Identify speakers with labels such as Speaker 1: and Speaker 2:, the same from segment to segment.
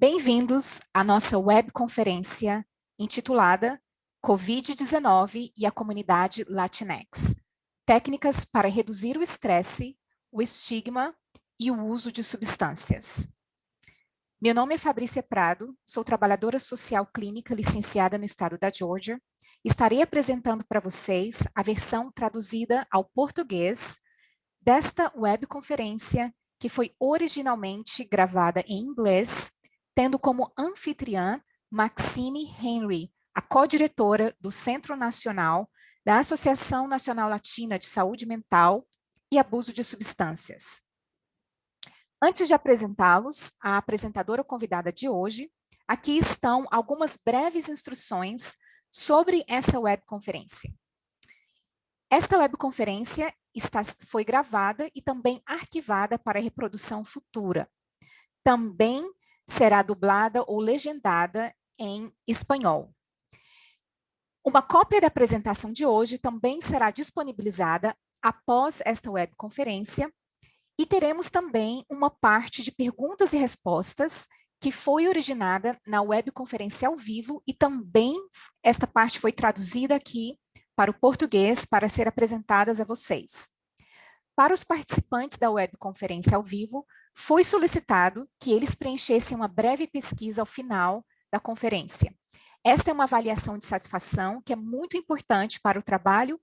Speaker 1: Bem-vindos à nossa webconferência intitulada Covid-19 e a comunidade Latinx. Técnicas para reduzir o estresse, o estigma e o uso de substâncias. Meu nome é Fabrícia Prado, sou trabalhadora social clínica licenciada no estado da Geórgia. Estarei apresentando para vocês a versão traduzida ao português desta webconferência, que foi originalmente gravada em inglês, tendo como anfitriã Maxine Henry, a co-diretora do Centro Nacional da Associação Nacional Latina de Saúde Mental e Abuso de Substâncias. Antes de apresentá-los, a apresentadora convidada de hoje, aqui estão algumas breves instruções sobre essa webconferência. Esta webconferência foi gravada e também arquivada para reprodução futura. Também será dublada ou legendada em espanhol. Uma cópia da apresentação de hoje também será disponibilizada após esta webconferência e teremos também uma parte de perguntas e respostas que foi originada na webconferência ao vivo e também esta parte foi traduzida aqui para o português para ser apresentadas a vocês. Para os participantes da webconferência ao vivo, foi solicitado que eles preenchessem uma breve pesquisa ao final da conferência. Esta é uma avaliação de satisfação que é muito importante para o trabalho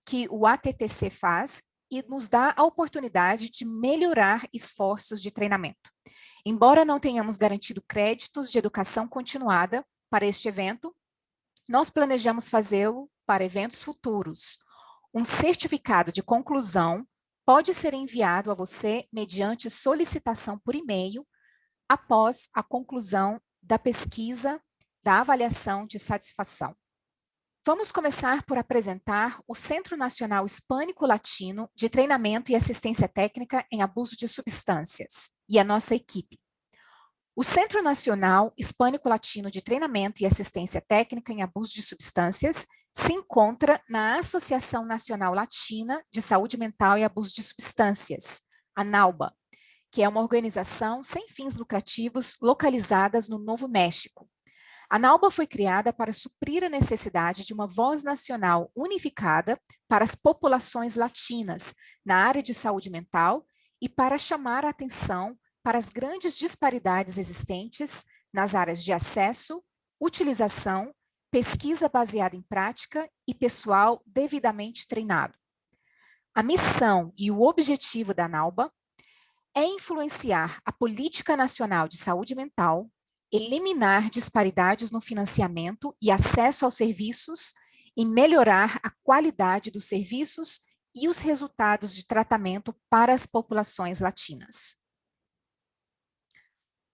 Speaker 1: que o ATTC faz e nos dá a oportunidade de melhorar esforços de treinamento. Embora não tenhamos garantido créditos de educação continuada para este evento, nós planejamos fazê-lo para eventos futuros. Um certificado de conclusão pode ser enviado a você mediante solicitação por e-mail após a conclusão da pesquisa da avaliação de satisfação. Vamos começar por apresentar o Centro Nacional Hispânico-Latino de Treinamento e Assistência Técnica em Abuso de Substâncias e a nossa equipe. O Centro Nacional Hispânico-Latino de Treinamento e Assistência Técnica em Abuso de Substâncias se encontra na Associação Nacional Latina de Saúde Mental e Abuso de Substâncias, a NALBA, que é uma organização sem fins lucrativos localizada no Novo México. A NALBA foi criada para suprir a necessidade de uma voz nacional unificada para as populações latinas na área de saúde mental e para chamar a atenção para as grandes disparidades existentes nas áreas de acesso, utilização, pesquisa baseada em prática e pessoal devidamente treinado. A missão e o objetivo da NALBA é influenciar a política nacional de saúde mental, eliminar disparidades no financiamento e acesso aos serviços e melhorar a qualidade dos serviços e os resultados de tratamento para as populações latinas.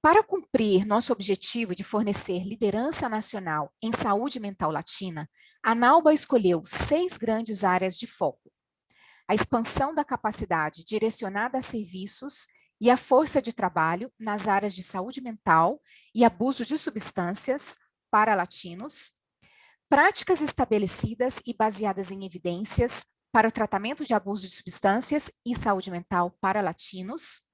Speaker 1: Para cumprir nosso objetivo de fornecer liderança nacional em saúde mental latina, a NALBA escolheu 6 grandes áreas de foco: a expansão da capacidade direcionada a serviços e a força de trabalho nas áreas de saúde mental e abuso de substâncias para latinos, práticas estabelecidas e baseadas em evidências para o tratamento de abuso de substâncias e saúde mental para latinos,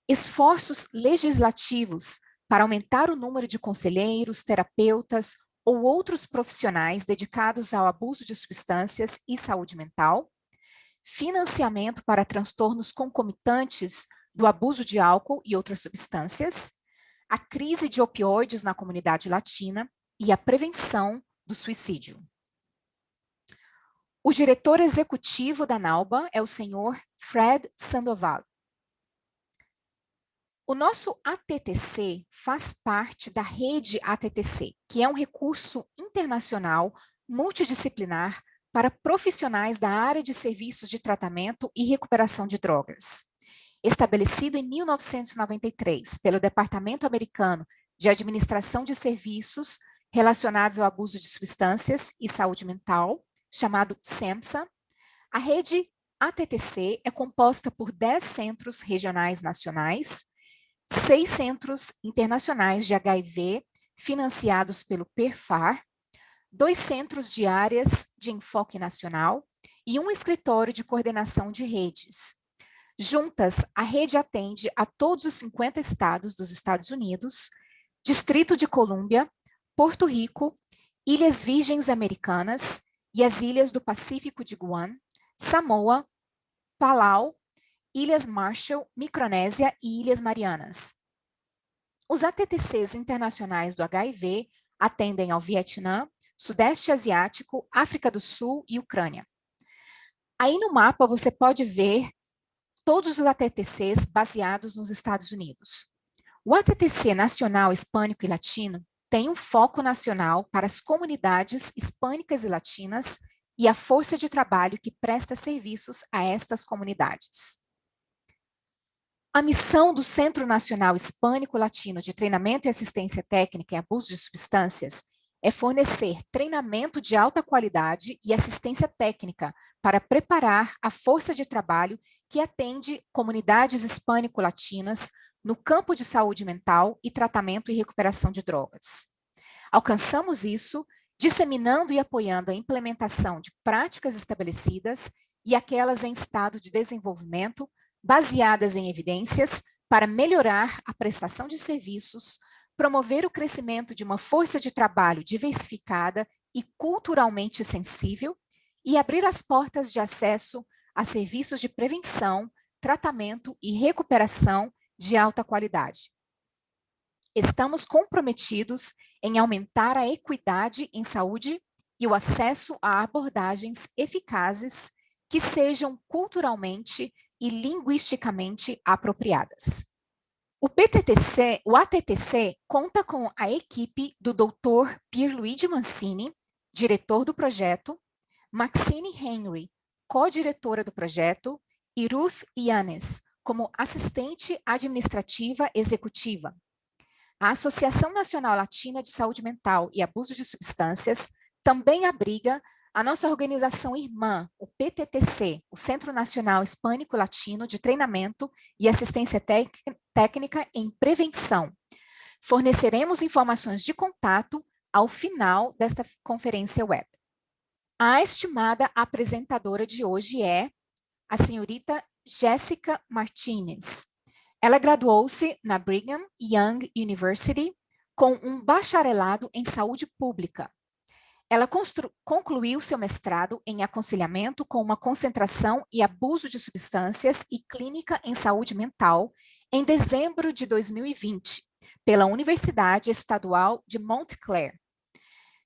Speaker 1: esforços legislativos para aumentar o número de conselheiros, terapeutas ou outros profissionais dedicados ao abuso de substâncias e saúde mental, financiamento para transtornos concomitantes do abuso de álcool e outras substâncias, a crise de opioides na comunidade latina e a prevenção do suicídio. O diretor executivo da NALBA é o senhor Fred Sandoval. O nosso ATTC faz parte da rede ATTC, que é um recurso internacional multidisciplinar para profissionais da área de serviços de tratamento e recuperação de drogas. Estabelecido em 1993 pelo Departamento Americano de Administração de Serviços relacionados ao abuso de substâncias e saúde mental, chamado SAMHSA, a rede ATTC é composta por 10 centros regionais nacionais, 6 centros internacionais de HIV financiados pelo PERFAR, 2 centros de áreas de enfoque nacional e um escritório de coordenação de redes. Juntas, a rede atende a todos os 50 estados dos Estados Unidos, Distrito de Colômbia, Porto Rico, Ilhas Virgens Americanas e as Ilhas do Pacífico de Guam, Samoa, Palau, Ilhas Marshall, Micronésia e Ilhas Marianas. Os ATTCs internacionais do HIV atendem ao Vietnã, Sudeste Asiático, África do Sul e Ucrânia. Aí no mapa você pode ver todos os ATTCs baseados nos Estados Unidos. O ATTC Nacional Hispânico e Latino tem um foco nacional para as comunidades hispânicas e latinas e a força de trabalho que presta serviços a estas comunidades. A missão do Centro Nacional Hispânico-Latino de Treinamento e Assistência Técnica em Abuso de Substâncias é fornecer treinamento de alta qualidade e assistência técnica para preparar a força de trabalho que atende comunidades hispânico-latinas no campo de saúde mental e tratamento e recuperação de drogas. Alcançamos isso disseminando e apoiando a implementação de práticas estabelecidas e aquelas em estado de desenvolvimento, baseadas em evidências para melhorar a prestação de serviços, promover o crescimento de uma força de trabalho diversificada e culturalmente sensível e abrir as portas de acesso a serviços de prevenção, tratamento e recuperação de alta qualidade. Estamos comprometidos em aumentar a equidade em saúde e o acesso a abordagens eficazes que sejam culturalmente e linguisticamente apropriadas. O ATTC conta com a equipe do Dr. Pierluigi Mancini, diretor do projeto, Maxine Henry, co-diretora do projeto, e Ruth Yanes, como assistente administrativa executiva. A Associação Nacional Latina de Saúde Mental e Abuso de Substâncias também abriga a nossa organização irmã, o PTTC, o Centro Nacional Hispânico Latino de Treinamento e Assistência Técnica em Prevenção. Forneceremos informações de contato ao final desta conferência web. A estimada apresentadora de hoje é a senhorita Jéssica Martinez. Ela graduou-se na Brigham Young University com um bacharelado em saúde pública. Ela concluiu seu mestrado em aconselhamento com uma concentração em abuso de substâncias e clínica em saúde mental em dezembro de 2020, pela Universidade Estadual de Montclair.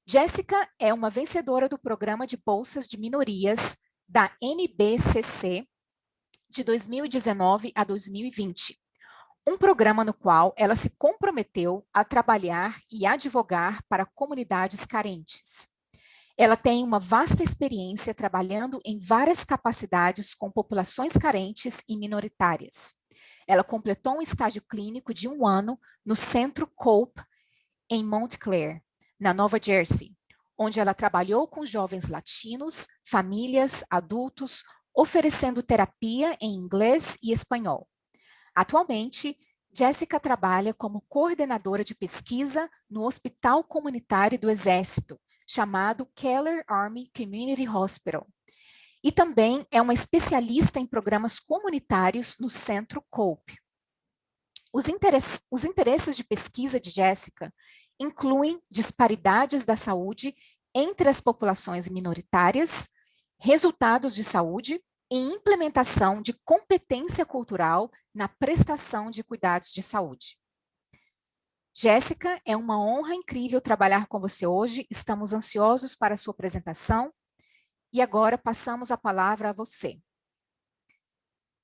Speaker 1: Jéssica é uma vencedora do Programa de Bolsas de Minorias da NBCC de 2019 a 2020, um programa no qual ela se comprometeu a trabalhar e advogar para comunidades carentes. Ela tem uma vasta experiência trabalhando em várias capacidades com populações carentes e minoritárias. Ela completou um estágio clínico de 1 ano no Centro COPE, em Montclair, na Nova Jersey, onde ela trabalhou com jovens latinos, famílias, adultos, oferecendo terapia em inglês e espanhol. Atualmente, Jéssica trabalha como coordenadora de pesquisa no Hospital Comunitário do Exército, chamado Keller Army Community Hospital. E também é uma especialista em programas comunitários no Centro COPE. Os interesses de pesquisa de Jéssica incluem disparidades da saúde entre as populações minoritárias, resultados de saúde e implementação de competência cultural na prestação de cuidados de saúde. Jéssica, é uma honra incrível trabalhar com você hoje. Estamos ansiosos para a sua apresentação. E agora passamos a palavra a você.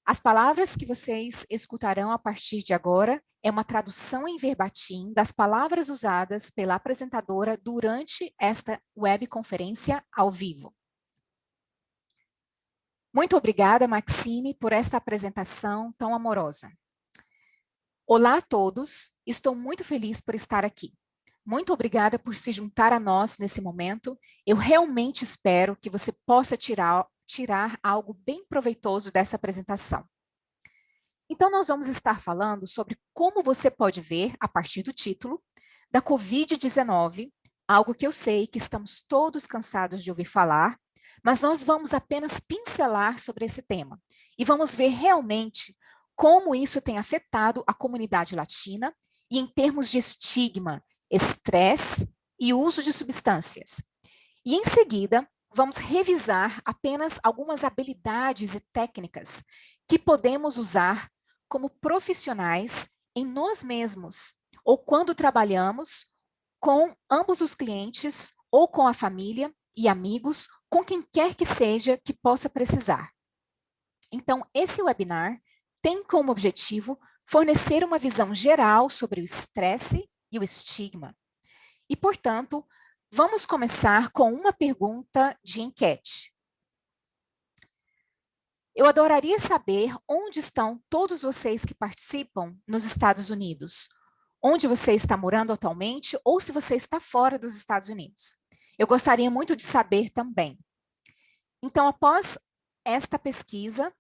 Speaker 1: As palavras que vocês escutarão a partir de agora é uma tradução em verbatim das palavras usadas pela apresentadora durante esta webconferência ao vivo. Muito obrigada, Maxine, por esta apresentação tão amorosa. Olá a todos, estou muito feliz por estar aqui. Muito obrigada por se juntar a nós nesse momento. Eu realmente espero que você possa tirar algo bem proveitoso dessa apresentação. Então, nós vamos estar falando sobre como você pode ver, a partir do título, da Covid-19, algo que eu sei que estamos todos cansados de ouvir falar, mas nós vamos apenas pincelar sobre esse tema e vamos ver realmente como isso tem afetado a comunidade latina e em termos de estigma, estresse e uso de substâncias. E em seguida, vamos revisar apenas algumas habilidades e técnicas que podemos usar como profissionais em nós mesmos, ou quando trabalhamos com ambos os clientes, ou com a família e amigos, com quem quer que seja que possa precisar. Então, esse webinar tem como objetivo fornecer uma visão geral sobre o estresse e o estigma. E, portanto, vamos começar com uma pergunta de enquete. Eu adoraria saber onde estão todos vocês que participam nos Estados Unidos. Onde você está morando atualmente ou se você está fora dos Estados Unidos. Eu gostaria muito de saber também. Então, após esta pesquisa,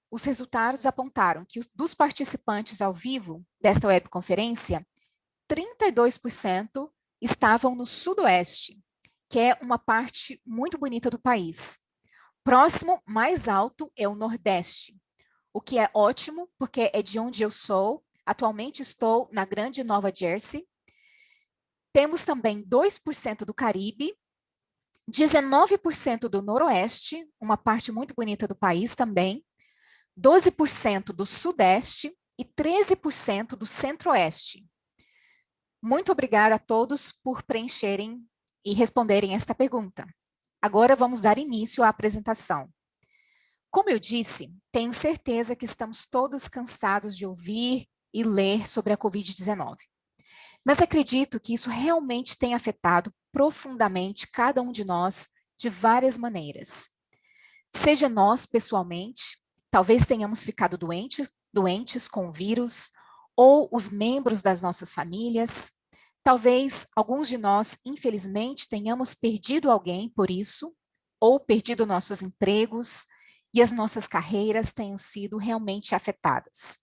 Speaker 1: os resultados apontaram que dos participantes ao vivo desta webconferência, 32% estavam no Sudoeste, que é uma parte muito bonita do país. Próximo, mais alto, é o Nordeste, o que é ótimo, porque é de onde eu sou. Atualmente estou na Grande Nova Jersey. Temos também 2% do Caribe, 19% do Noroeste, uma parte muito bonita do país também, 12% do Sudeste e 13% do Centro-Oeste. Muito obrigada a todos por preencherem e responderem esta pergunta. Agora vamos dar início à apresentação. Como eu disse, tenho certeza que estamos todos cansados de ouvir e ler sobre a Covid-19. Mas acredito que isso realmente tem afetado profundamente cada um de nós de várias maneiras. Seja nós pessoalmente, talvez tenhamos ficado doentes com o vírus, ou os membros das nossas famílias. Talvez alguns de nós, infelizmente, tenhamos perdido alguém por isso, ou perdido nossos empregos, e as nossas carreiras tenham sido realmente afetadas.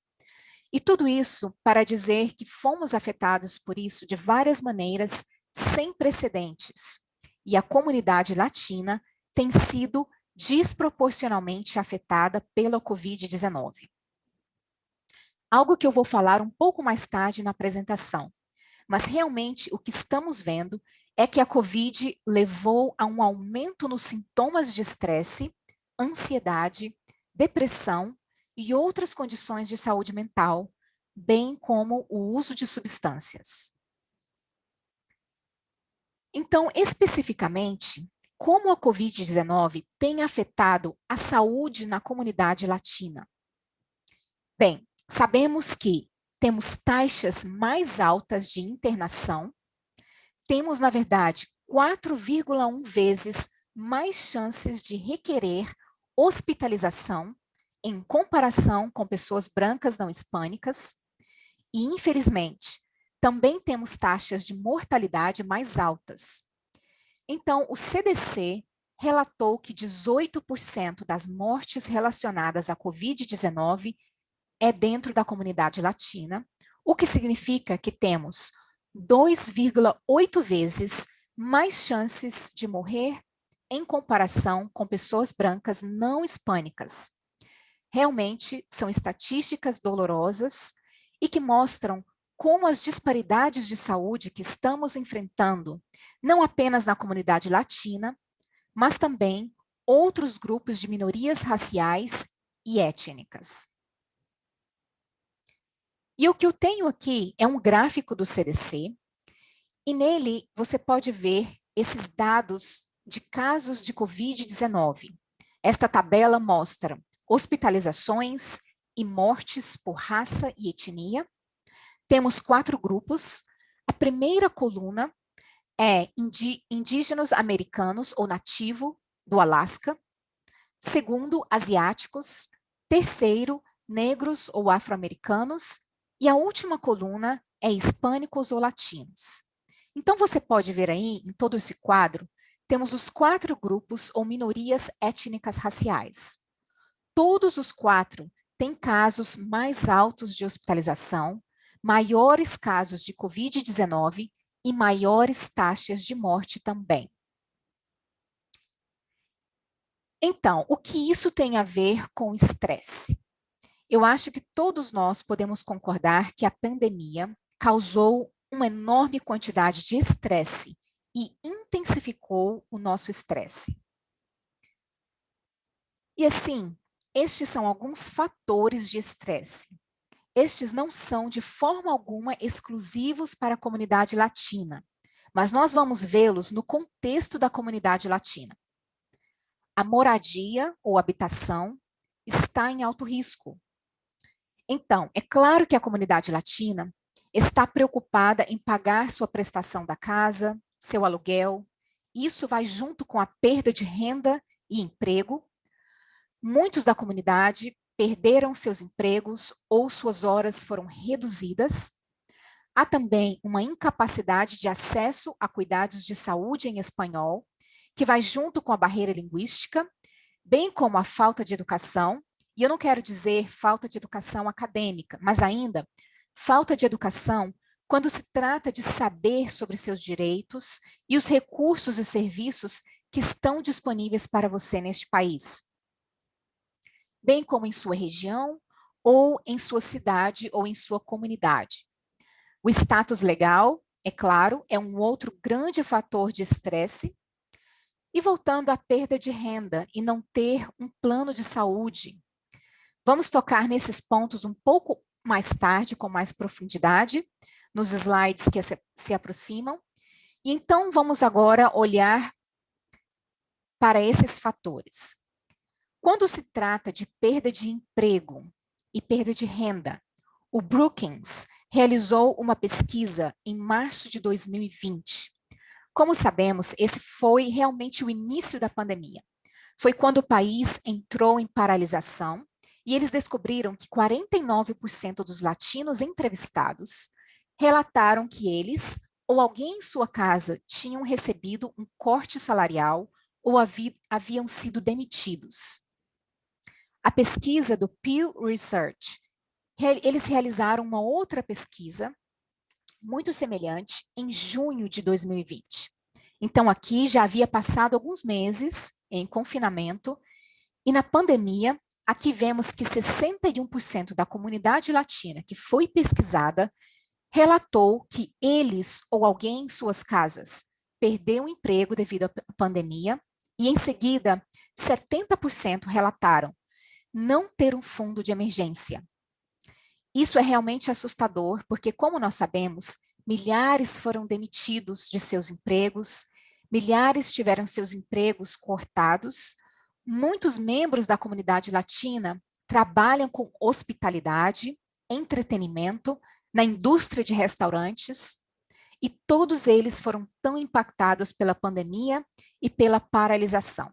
Speaker 1: E tudo isso para dizer que fomos afetados por isso de várias maneiras sem precedentes. E a comunidade latina tem sido desproporcionalmente afetada pela Covid-19. Algo que eu vou falar um pouco mais tarde na apresentação, mas realmente o que estamos vendo é que a Covid levou a um aumento nos sintomas de estresse, ansiedade, depressão e outras condições de saúde mental, bem como o uso de substâncias. Então, especificamente, como a Covid-19 tem afetado a saúde na comunidade latina? Bem, sabemos que temos taxas mais altas de internação, temos, na verdade, 4,1 vezes mais chances de requerer hospitalização em comparação com pessoas brancas não hispânicas e, infelizmente, também temos taxas de mortalidade mais altas. Então, o CDC relatou que 18% das mortes relacionadas à Covid-19 é dentro da comunidade latina, o que significa que temos 2,8 vezes mais chances de morrer em comparação com pessoas brancas não hispânicas. Realmente são estatísticas dolorosas e que mostram como as disparidades de saúde que estamos enfrentando, não apenas na comunidade latina, mas também outros grupos de minorias raciais e étnicas. E o que eu tenho aqui é um gráfico do CDC, e nele você pode ver esses dados de casos de Covid-19. Esta tabela mostra hospitalizações e mortes por raça e etnia. Temos 4 grupos. A primeira coluna é indígenas americanos ou nativo do Alasca. Segundo, asiáticos. Terceiro, negros ou afro-americanos. E a última coluna é hispânicos ou latinos. Então, você pode ver aí, em todo esse quadro, temos os 4 grupos ou minorias étnicas raciais. Todos os 4 têm casos mais altos de hospitalização, maiores casos de Covid-19 e maiores taxas de morte também. Então, o que isso tem a ver com estresse? Eu acho que todos nós podemos concordar que a pandemia causou uma enorme quantidade de estresse e intensificou o nosso estresse. E assim, estes são alguns fatores de estresse. Estes não são de forma alguma exclusivos para a comunidade latina, mas nós vamos vê-los no contexto da comunidade latina. A moradia ou habitação está em alto risco. Então, é claro que a comunidade latina está preocupada em pagar sua prestação da casa, seu aluguel. Isso vai junto com a perda de renda e emprego. Muitos da comunidade perderam seus empregos ou suas horas foram reduzidas. Há também uma incapacidade de acesso a cuidados de saúde em espanhol, que vai junto com a barreira linguística, bem como a falta de educação, e eu não quero dizer falta de educação acadêmica, mas ainda falta de educação quando se trata de saber sobre seus direitos e os recursos e serviços que estão disponíveis para você neste país, bem como em sua região, ou em sua cidade ou em sua comunidade. O status legal, é claro, é um outro grande fator de estresse. E voltando à perda de renda e não ter um plano de saúde, vamos tocar nesses pontos um pouco mais tarde, com mais profundidade, nos slides que se aproximam. E então vamos agora olhar para esses fatores. Quando se trata de perda de emprego e perda de renda, o Brookings realizou uma pesquisa em março de 2020. Como sabemos, esse foi realmente o início da pandemia. Foi quando o país entrou em paralisação e eles descobriram que 49% dos latinos entrevistados relataram que eles ou alguém em sua casa tinham recebido um corte salarial ou haviam sido demitidos. A pesquisa do Pew Research, eles realizaram uma outra pesquisa muito semelhante em junho de 2020. Então, aqui já havia passado alguns meses em confinamento, e na pandemia, aqui vemos que 61% da comunidade latina que foi pesquisada relatou que eles ou alguém em suas casas perdeu o emprego devido à pandemia, e em seguida, 70% relataram não ter um fundo de emergência. Isso é realmente assustador, porque, como nós sabemos, milhares foram demitidos de seus empregos, milhares tiveram seus empregos cortados, muitos membros da comunidade latina trabalham com hospitalidade, entretenimento, na indústria de restaurantes, e todos eles foram tão impactados pela pandemia e pela paralisação.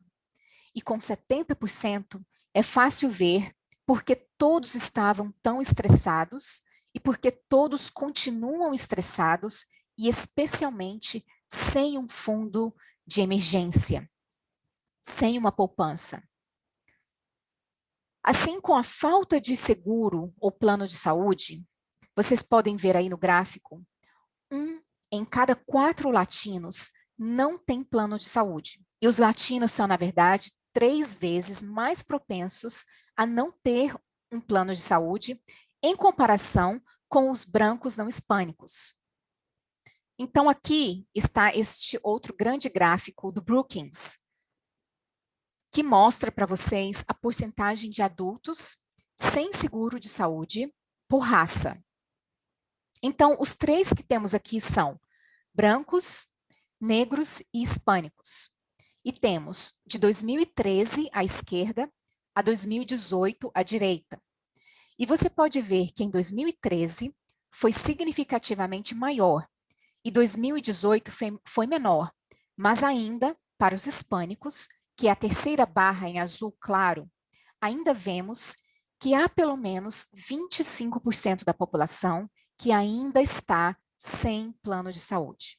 Speaker 1: E com 70%, é fácil ver porque todos estavam tão estressados e porque todos continuam estressados e especialmente sem um fundo de emergência, sem uma poupança. Assim, com a falta de seguro ou plano de saúde, vocês podem ver aí no gráfico, 1 em cada 4 latinos não tem plano de saúde. E os latinos são, na verdade, 3 vezes mais propensos a não ter um plano de saúde em comparação com os brancos não hispânicos. Então, aqui está este outro grande gráfico do Brookings, que mostra para vocês a porcentagem de adultos sem seguro de saúde por raça. Então, os 3 que temos aqui são brancos, negros e hispânicos. E temos de 2013 à esquerda a 2018 à direita. E você pode ver que em 2013 foi significativamente maior e 2018 foi menor, mas ainda para os hispânicos, que é a terceira barra em azul claro, ainda vemos que há pelo menos 25% da população que ainda está sem plano de saúde.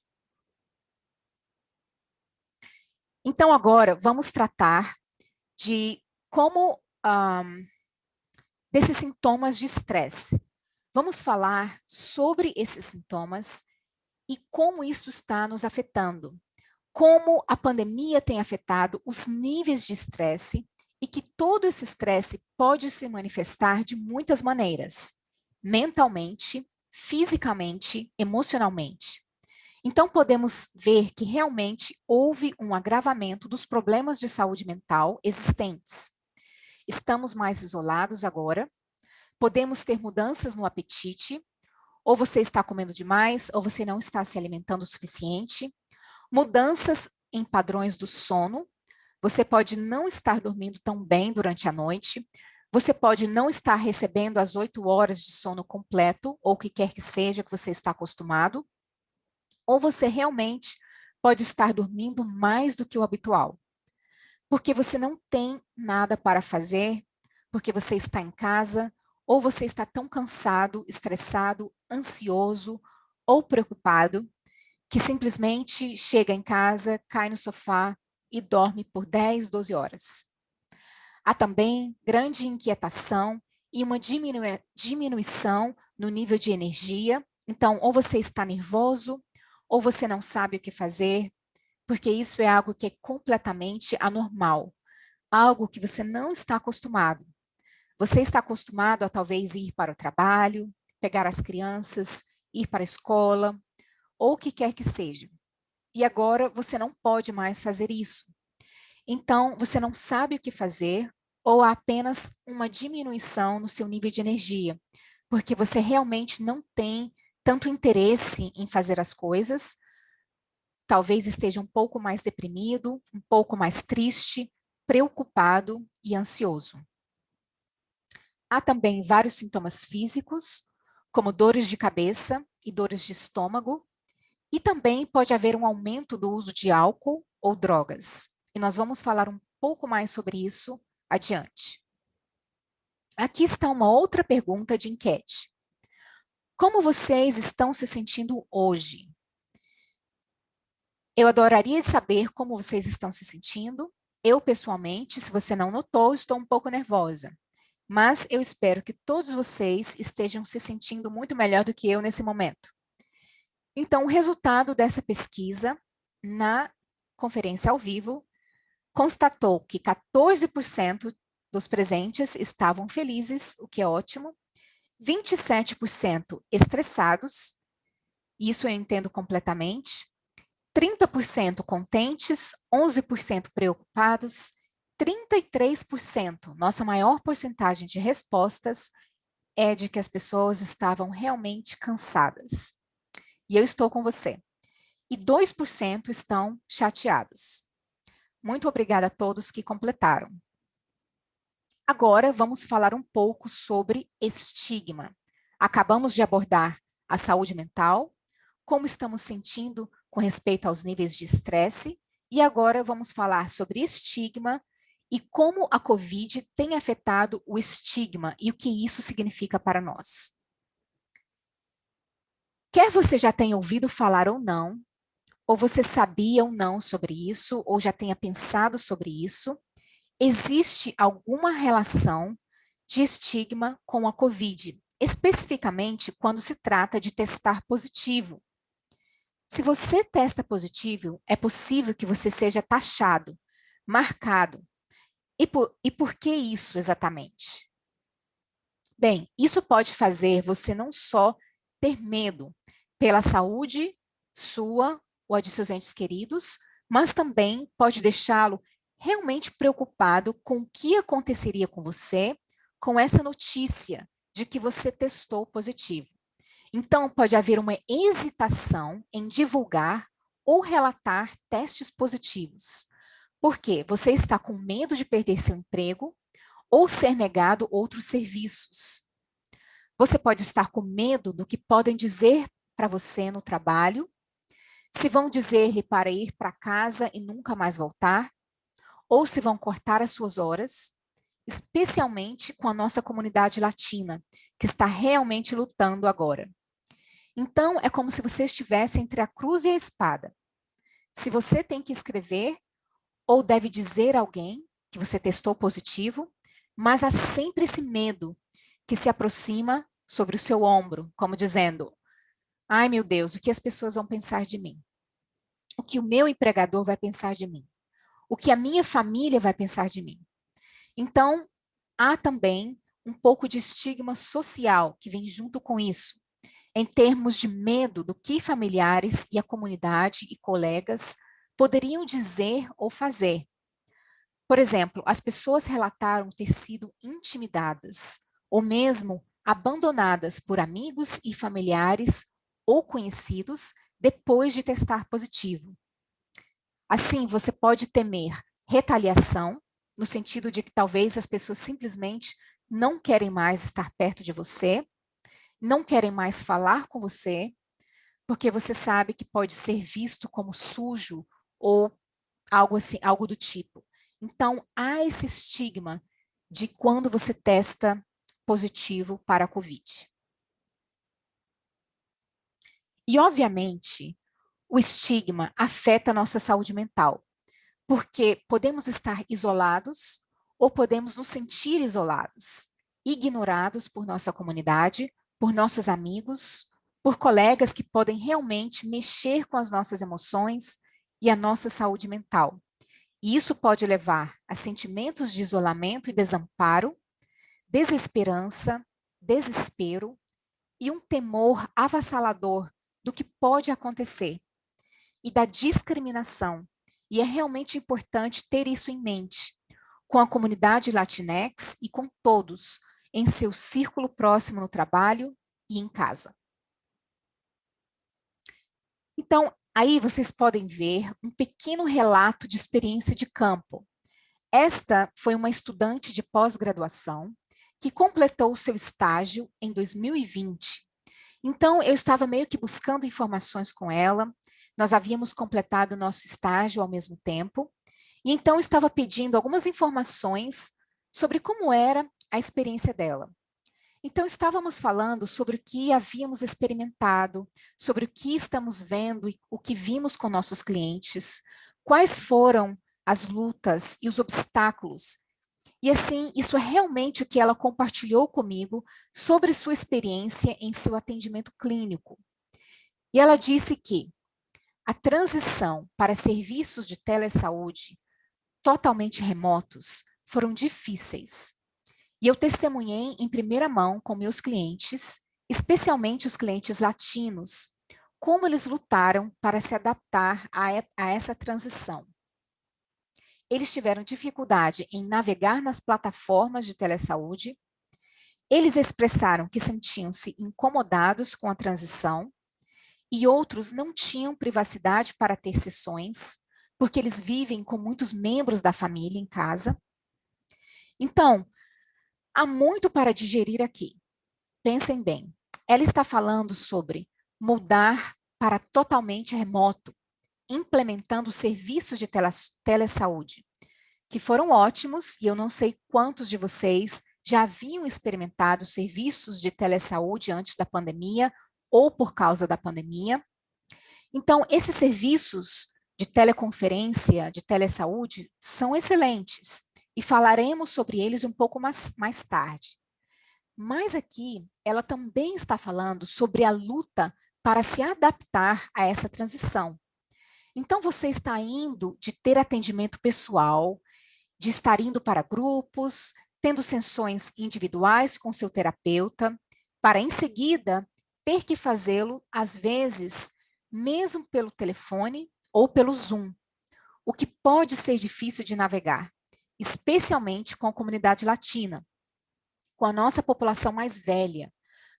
Speaker 1: Então, agora, vamos tratar de como desses sintomas de estresse. Vamos falar sobre esses sintomas e como isso está nos afetando. Como a pandemia tem afetado os níveis de estresse e que todo esse estresse pode se manifestar de muitas maneiras. Mentalmente, fisicamente, emocionalmente. Então, podemos ver que realmente houve um agravamento dos problemas de saúde mental existentes. Estamos mais isolados agora, podemos ter mudanças no apetite, ou você está comendo demais, ou você não está se alimentando o suficiente, mudanças em padrões do sono, você pode não estar dormindo tão bem durante a noite, você pode não estar recebendo as 8 horas de sono completo, ou o que quer que seja que você está acostumado, ou você realmente pode estar dormindo mais do que o habitual, porque você não tem nada para fazer, porque você está em casa, ou você está tão cansado, estressado, ansioso ou preocupado, que simplesmente chega em casa, cai no sofá e dorme por 10, 12 horas. Há também grande inquietação e uma diminuição no nível de energia. Então, ou você está nervoso, ou você não sabe o que fazer, porque isso é algo que é completamente anormal, algo que você não está acostumado. Você está acostumado a talvez ir para o trabalho, pegar as crianças, ir para a escola, ou o que quer que seja. E agora você não pode mais fazer isso. Então, você não sabe o que fazer, ou há apenas uma diminuição no seu nível de energia, porque você realmente não tem tanto interesse em fazer as coisas, talvez esteja um pouco mais deprimido, um pouco mais triste, preocupado e ansioso. Há também vários sintomas físicos, como dores de cabeça e dores de estômago, e também pode haver um aumento do uso de álcool ou drogas. E nós vamos falar um pouco mais sobre isso adiante. Aqui está uma outra pergunta de enquete. Como vocês estão se sentindo hoje? Eu adoraria saber como vocês estão se sentindo. Eu, pessoalmente, se você não notou, estou um pouco nervosa. Mas eu espero que todos vocês estejam se sentindo muito melhor do que eu nesse momento. Então, o resultado dessa pesquisa na conferência ao vivo constatou que 14% dos presentes estavam felizes, o que é ótimo, 27% estressados, isso eu entendo completamente, 30% contentes, 11% preocupados, 33%, nossa maior porcentagem de respostas é de que as pessoas estavam realmente cansadas. E eu estou com você. E 2% estão chateados. Muito obrigada a todos que completaram. Agora vamos falar um pouco sobre estigma. Acabamos de abordar a saúde mental, como estamos sentindo com respeito aos níveis de estresse, e agora vamos falar sobre estigma e como a COVID tem afetado o estigma e o que isso significa para nós. Quer você já tenha ouvido falar ou você sabia ou não sobre isso, ou já tenha pensado sobre isso, existe alguma relação de estigma com a COVID, especificamente quando se trata de testar positivo. Se você testa positivo, é possível que você seja taxado, marcado. E por que isso exatamente? Bem, isso pode fazer você não só ter medo pela saúde sua ou a de seus entes queridos, mas também pode deixá-lo realmente preocupado com o que aconteceria com você com essa notícia de que você testou positivo. Então, pode haver uma hesitação em divulgar ou relatar testes positivos. Por quê? Você está com medo de perder seu emprego ou ser negado outros serviços. Você pode estar com medo do que podem dizer para você no trabalho, se vão dizer-lhe para ir para casa e nunca mais voltar, ou se vão cortar as suas horas, especialmente com a nossa comunidade latina, que está realmente lutando agora. Então, é como se você estivesse entre a cruz e a espada. Se você tem que escrever ou deve dizer a alguém que você testou positivo, mas há sempre esse medo que se aproxima sobre o seu ombro, como dizendo: ai meu Deus, o que as pessoas vão pensar de mim? O que o meu empregador vai pensar de mim? O que a minha família vai pensar de mim? Então, há também um pouco de estigma social que vem junto com isso. em termos de medo do que familiares e a comunidade e colegas poderiam dizer ou fazer. Por exemplo, as pessoas relataram ter sido intimidadas ou mesmo abandonadas por amigos e familiares ou conhecidos depois de testar positivo. Assim, você pode temer retaliação, no sentido de que talvez as pessoas simplesmente não querem mais estar perto de você, não querem mais falar com você, porque você sabe que pode ser visto como sujo ou algo assim, algo do tipo. Então, há esse estigma de quando você testa positivo para a COVID. E, obviamente, o estigma afeta a nossa saúde mental, porque podemos estar isolados ou podemos nos sentir isolados, ignorados por nossa comunidade, por nossos amigos, por colegas que podem realmente mexer com as nossas emoções e a nossa saúde mental. E isso pode levar a sentimentos de isolamento e desamparo, desesperança, desespero e um temor avassalador do que pode acontecer e da discriminação. E é realmente importante ter isso em mente, com a comunidade Latinx e com todos, em seu círculo próximo no trabalho e em casa. Então, aí vocês podem ver um pequeno relato de experiência de campo. Esta foi uma estudante de pós-graduação que completou o seu estágio em 2020. Então, eu estava meio que buscando informações com ela, nós havíamos completado o nosso estágio ao mesmo tempo, e então eu estava pedindo algumas informações sobre como era a experiência dela. Então, estávamos falando sobre o que havíamos experimentado, sobre o que estamos vendo e o que vimos com nossos clientes, quais foram as lutas e os obstáculos. E assim, isso é realmente o que ela compartilhou comigo sobre sua experiência em seu atendimento clínico. E ela disse que a transição para serviços de telesaúde totalmente remotos foram difíceis. E eu testemunhei em primeira mão com meus clientes, especialmente os clientes latinos, como eles lutaram para se adaptar a essa transição. Eles tiveram dificuldade em navegar nas plataformas de telesaúde, eles expressaram que sentiam-se incomodados com a transição e outros não tinham privacidade para ter sessões, porque eles vivem com muitos membros da família em casa. Então, há muito para digerir aqui. Pensem bem, ela está falando sobre mudar para totalmente remoto, implementando serviços de telesaúde, que foram ótimos, e eu não sei quantos de vocês já haviam experimentado serviços de telesaúde antes da pandemia ou por causa da pandemia. Então, esses serviços de teleconferência, de telesaúde, são excelentes, e falaremos sobre eles um pouco mais tarde. Mas aqui, ela também está falando sobre a luta para se adaptar a essa transição. Então, você está indo de ter atendimento pessoal, de estar indo para grupos, tendo sessões individuais com seu terapeuta, para em seguida ter que fazê-lo, às vezes, mesmo pelo telefone ou pelo Zoom, o que pode ser difícil de navegar, especialmente com a comunidade latina, com a nossa população mais velha,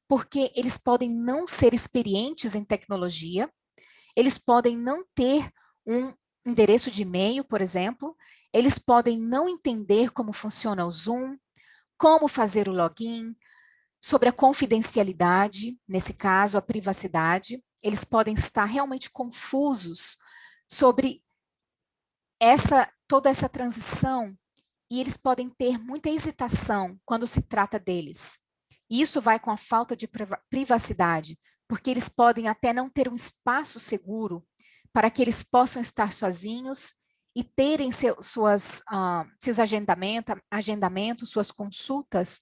Speaker 1: porque eles podem não ser experientes em tecnologia, eles podem não ter um endereço de e-mail, por exemplo, eles podem não entender como funciona o Zoom, como fazer o login, sobre a confidencialidade, nesse caso, a privacidade. Eles podem estar realmente confusos sobre toda essa transição e eles podem ter muita hesitação quando se trata deles. E isso vai com a falta de privacidade, porque eles podem até não ter um espaço seguro para que eles possam estar sozinhos e terem seus agendamentos, suas consultas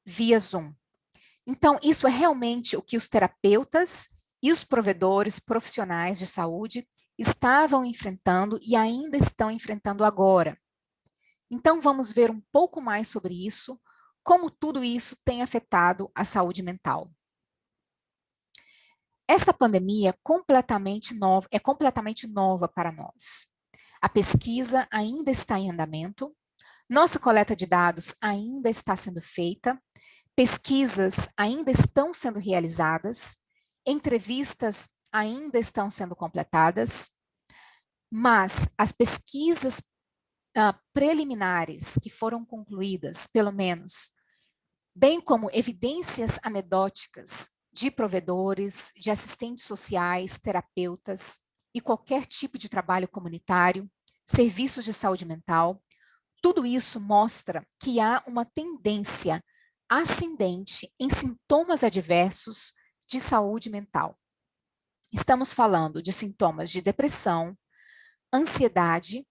Speaker 1: via Zoom. Então, isso é realmente o que os terapeutas e os provedores profissionais de saúde estavam enfrentando e ainda estão enfrentando agora. Então, vamos ver um pouco mais sobre isso, como tudo isso tem afetado a saúde mental. Essa pandemia é completamente nova para nós. A pesquisa ainda está em andamento, nossa coleta de dados ainda está sendo feita, pesquisas ainda estão sendo realizadas, entrevistas ainda estão sendo completadas, mas as pesquisas preliminares que foram concluídas, pelo menos, bem como evidências anedóticas de provedores, de assistentes sociais, terapeutas e qualquer tipo de trabalho comunitário, serviços de saúde mental, tudo isso mostra que há uma tendência ascendente em sintomas adversos de saúde mental. Estamos falando de sintomas de depressão, ansiedade,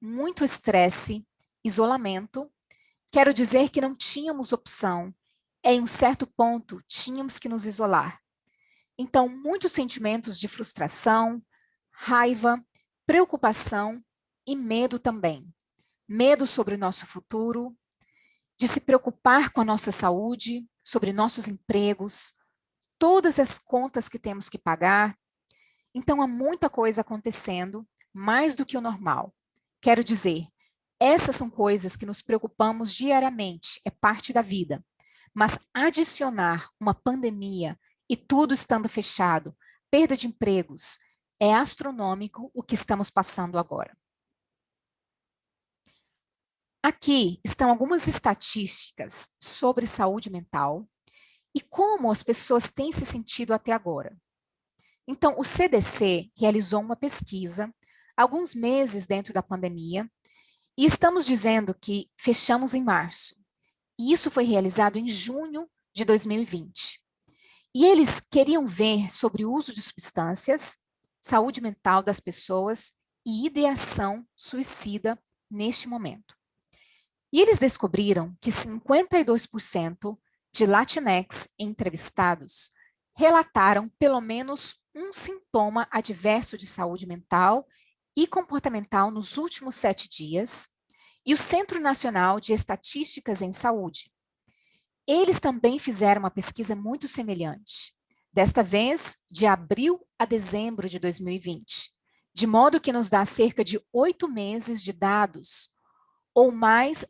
Speaker 1: muito estresse, isolamento. Quero dizer que não tínhamos opção. Em um certo ponto, tínhamos que nos isolar. Então, muitos sentimentos de frustração, raiva, preocupação e medo também. Medo sobre o nosso futuro, de se preocupar com a nossa saúde, sobre nossos empregos, todas as contas que temos que pagar. Então, há muita coisa acontecendo, mais do que o normal. Quero dizer, essas são coisas que nos preocupamos diariamente, é parte da vida. Mas adicionar uma pandemia e tudo estando fechado, perda de empregos, é astronômico o que estamos passando agora. Aqui estão algumas estatísticas sobre saúde mental e como as pessoas têm se sentido até agora. Então, o CDC realizou uma pesquisa alguns meses dentro da pandemia e estamos dizendo que fechamos em março. E isso foi realizado em junho de 2020. E eles queriam ver sobre o uso de substâncias, saúde mental das pessoas e ideação suicida neste momento. E eles descobriram que 52% de Latinx entrevistados relataram pelo menos um sintoma adverso de saúde mental e comportamental nos últimos 7 dias, e o Centro Nacional de Estatísticas em Saúde. Eles também fizeram uma pesquisa muito semelhante, desta vez de abril a dezembro de 2020, de modo que nos dá cerca de 8 meses de dados, ou mais.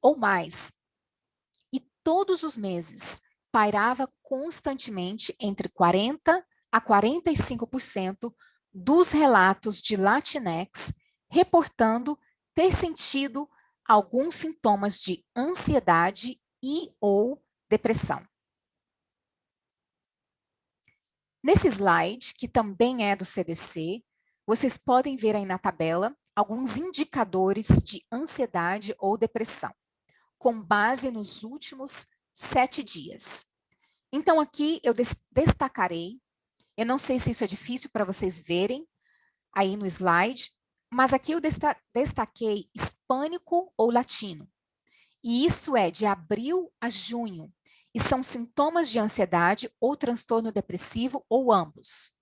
Speaker 1: E todos os meses pairava constantemente entre 40% a 45% dos relatos de Latinx reportando ter sentido alguns sintomas de ansiedade e ou depressão. Nesse slide, que também é do CDC, vocês podem ver aí na tabela alguns indicadores de ansiedade ou depressão, com base nos últimos 7 dias. Então, aqui eu destacarei, eu não sei se isso é difícil para vocês verem aí no slide, mas aqui eu destaquei hispânico ou latino. E isso é de abril a junho, e são sintomas de ansiedade ou transtorno depressivo ou ambos.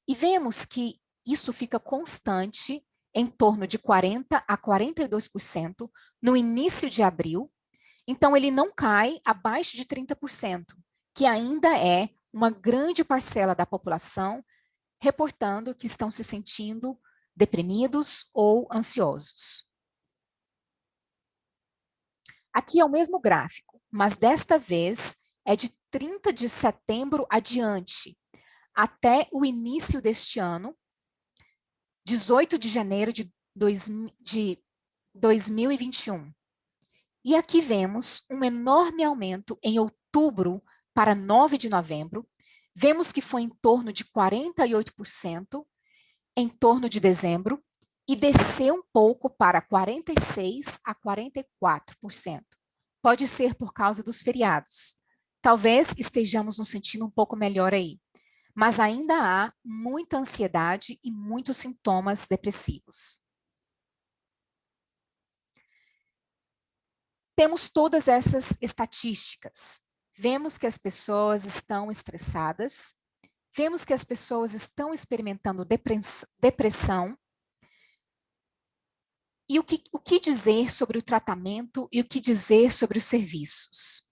Speaker 1: E vemos que isso fica constante em torno de 40% a 42% no início de abril, então ele não cai abaixo de 30%, que ainda é uma grande parcela da população reportando que estão se sentindo deprimidos ou ansiosos. Aqui é o mesmo gráfico, mas desta vez é de 30 de setembro adiante, até o início deste ano, 18 de janeiro de 2021. E aqui vemos um enorme aumento em outubro para 9 de novembro. Vemos que foi em torno de 48% em torno de dezembro e desceu um pouco para 46% a 44%. Pode ser por causa dos feriados. Talvez estejamos nos sentindo um pouco melhor aí, mas ainda há muita ansiedade e muitos sintomas depressivos. Temos todas essas estatísticas. Vemos que as pessoas estão estressadas, vemos que as pessoas estão experimentando depressão. E o que dizer sobre o tratamento e o que dizer sobre os serviços?